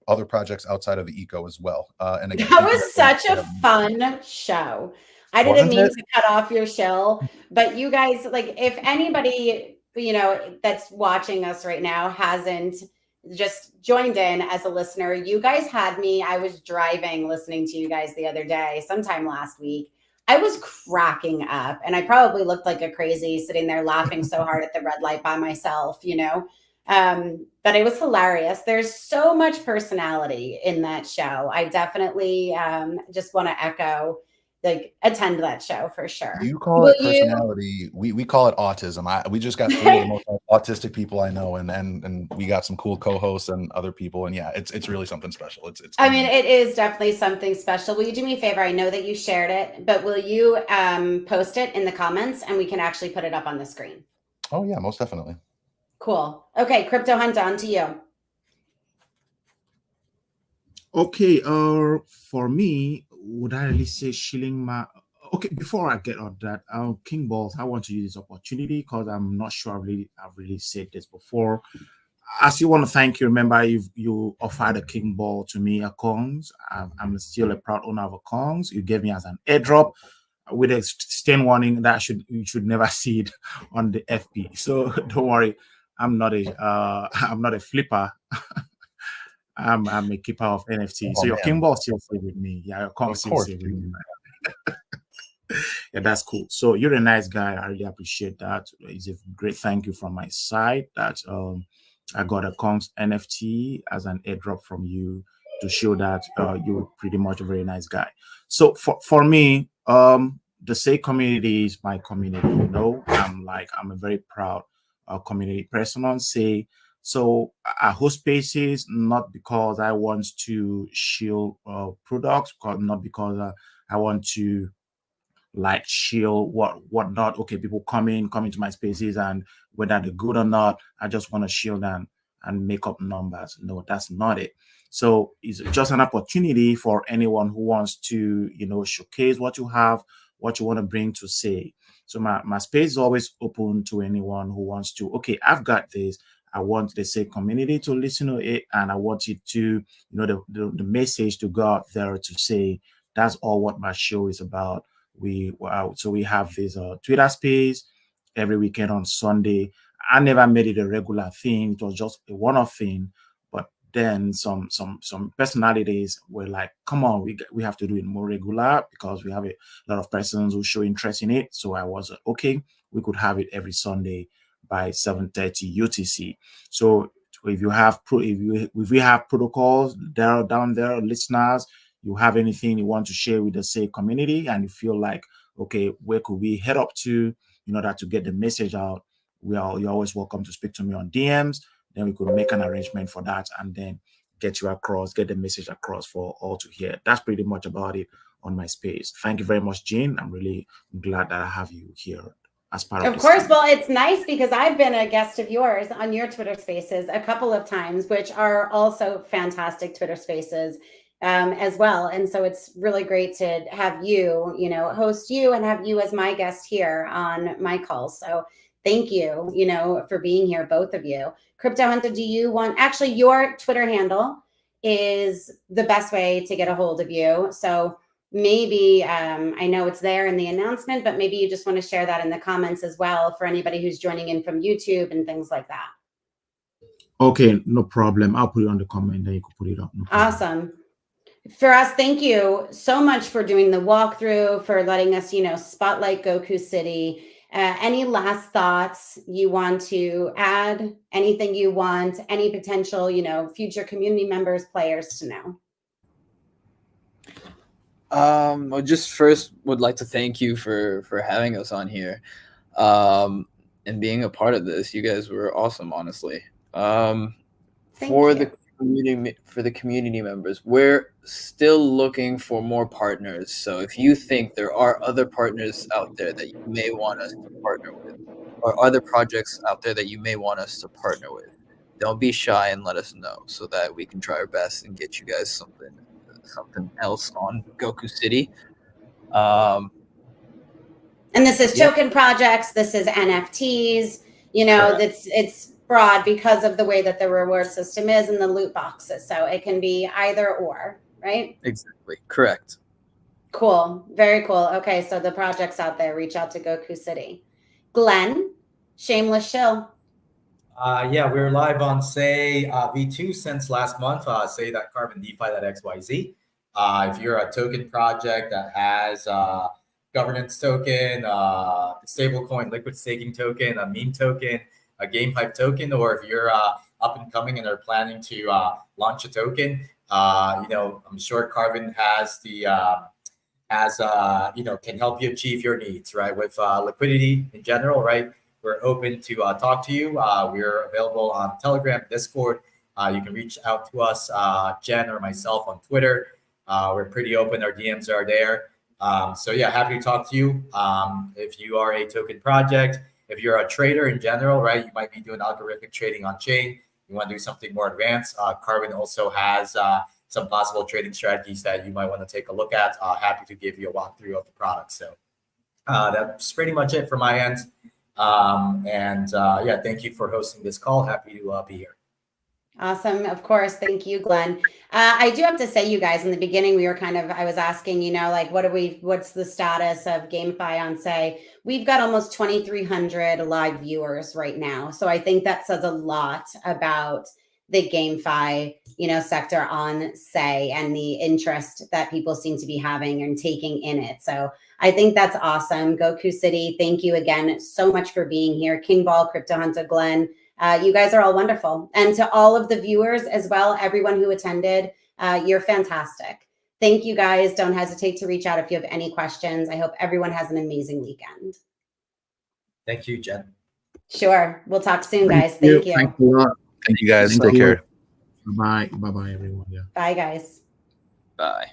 other projects outside of the eco as well. And again, that was such a fun show. I didn't mean to cut off your shill, but you guys, like, if anybody, you know, that's watching us right now hasn't just joined in as a listener, you guys had me. I was driving listening to you guys the other day, sometime last week. I was cracking up, and I probably looked like a crazy sitting there laughing so hard at the red light by myself, you know. But it was hilarious. There's so much personality in that show. I definitely just want to echo, like, attend that show for sure. You call it personality. We call it autism. We just got 3 of the most autistic people I know, and we got some cool co-hosts and other people. And yeah, it's really something special. It's I mean, it is definitely something special. Will you do me a favor? I know that you shared it, but will you post it in the comments and we can actually put it up on the screen? Oh yeah, most definitely. Cool. Okay, Crypto Hunt, on to you. Okay, for me, would I really say shilling my... Okay, before I get on that, King Balls, I want to use this opportunity because I'm not sure I've really said this before. I still want to thank you. Remember, you offered a King Ball to me, a Kongs. I'm still a proud owner of a Kongs. You gave me as an airdrop with a stain warning that you should never see it on the FP. So don't worry, I'm not a flipper. I'm a keeper of NFT. So your King Ball still stay with me. Yeah, your Kong still stay with me. Yeah, that's cool. So you're a nice guy. I really appreciate that. It's a great thank you from my side that I got a Kong's NFT as an airdrop from you to show that you're pretty much a very nice guy. So for me, the SENSEI community is my community. You know, I'm a very proud community person on SENSEI. So I host spaces not because I want to shield products, not because I want to like shield what not. Okay, people come into my spaces, and whether they're good or not, I just want to shield them and make up numbers. No, that's not it. So it's just an opportunity for anyone who wants to, you know, showcase what you have, what you want to bring to SENSEI. So my space is always open to anyone who wants to, okay, I've got this. I want the SENSEI community to listen to it, and I want it to, you know, the message to go out there to say that's all what my show is about. So we have this Twitter space every weekend on Sunday. I never made it a regular thing. It was just a one-off thing. But then some personalities were like, come on, we have to do it more regular because we have a lot of persons who show interest in it. So I was okay, we could have it every Sunday by 7:30 UTC. So if you have if we have protocols down there, listeners, you have anything you want to share with the SENSEI community, and you feel like, okay, where could we head up to in order to get the message out? You're always welcome to speak to me on DMs. Then we could make an arrangement for that, and then get the message across for all to hear. That's pretty much about it on my space. Thank you very much, Jean. I'm really glad that I have you here. Of course. Team. Well, it's nice because I've been a guest of yours on your Twitter spaces a couple of times, which are also fantastic Twitter spaces as well. And so it's really great to have you, you know, host you and have you as my guest here on my calls. So thank you, you know, for being here, both of you. Crypto Hunter, do you want, actually your Twitter handle is the best way to get a hold of you. So maybe, I know it's there in the announcement, but maybe you just want to share that in the comments as well for anybody who's joining in from YouTube and things like that. Okay, no problem. I'll put it on the comment, then you can put it up. No awesome. For us, thank you so much for doing the walkthrough, for letting us, you know, spotlight Gokucity. Any last thoughts you want to add? Anything you want any potential, future community members, players to know? Well, just first would like to thank you for having us on here, and being a part of this. You guys were awesome, honestly. For the community members, we're still looking for more partners. So if you think there are other partners out there that you may want us to partner with, or other projects out there that you may want us to partner with, don't be shy and let us know so that we can try our best and get you guys something else on Gokucity. And this is token projects. This is NFTs. It's broad because of the way that the reward system is and the loot boxes. So it can be either or, right? Exactly. Correct. Cool. Very cool. Okay. So the projects out there, reach out to Gokucity. Glenn, shameless shill. Yeah, we're live on SENSEI V2 since last month. Say.carbon.defi.xyz. If you're a token project that has governance token, stablecoin, liquid staking token, a meme token, a GameFi token, or if you're up and coming and are planning to launch a token, I'm sure Carbon has can help you achieve your needs, right? With liquidity in general, right? We're open to talk to you. We're available on Telegram, Discord. You can reach out to us, Jen or myself on Twitter. We're pretty open. Our DMs are there. So yeah, happy to talk to you. If you are a token project, if you're a trader in general, right, you might be doing algorithmic trading on chain. You want to do something more advanced. Carbon also has some possible trading strategies that you might want to take a look at. Happy to give you a walkthrough of the product. So that's pretty much it for my end. Yeah, thank you for hosting this call. Happy to be here. Awesome. Of course. Thank you, Glenn. I do have to say, you guys, in the beginning, I was asking, what's the status of GameFi on SEI? We've got almost 2,300 live viewers right now. So I think that says a lot about the GameFi, sector on SEI and the interest that people seem to be having and taking in it. So I think that's awesome. Gokucity, thank you again so much for being here. King Ball, Crypto Hunter, Glenn. You guys are all wonderful. And to all of the viewers as well, everyone who attended, you're fantastic. Thank you, guys. Don't hesitate to reach out if you have any questions. I hope everyone has an amazing weekend. Thank you, Jen. Sure. We'll talk soon, guys. Thank you. Thank you, guys. Take care. Bye-bye. Bye-bye, everyone. Yeah. Bye, guys. Bye.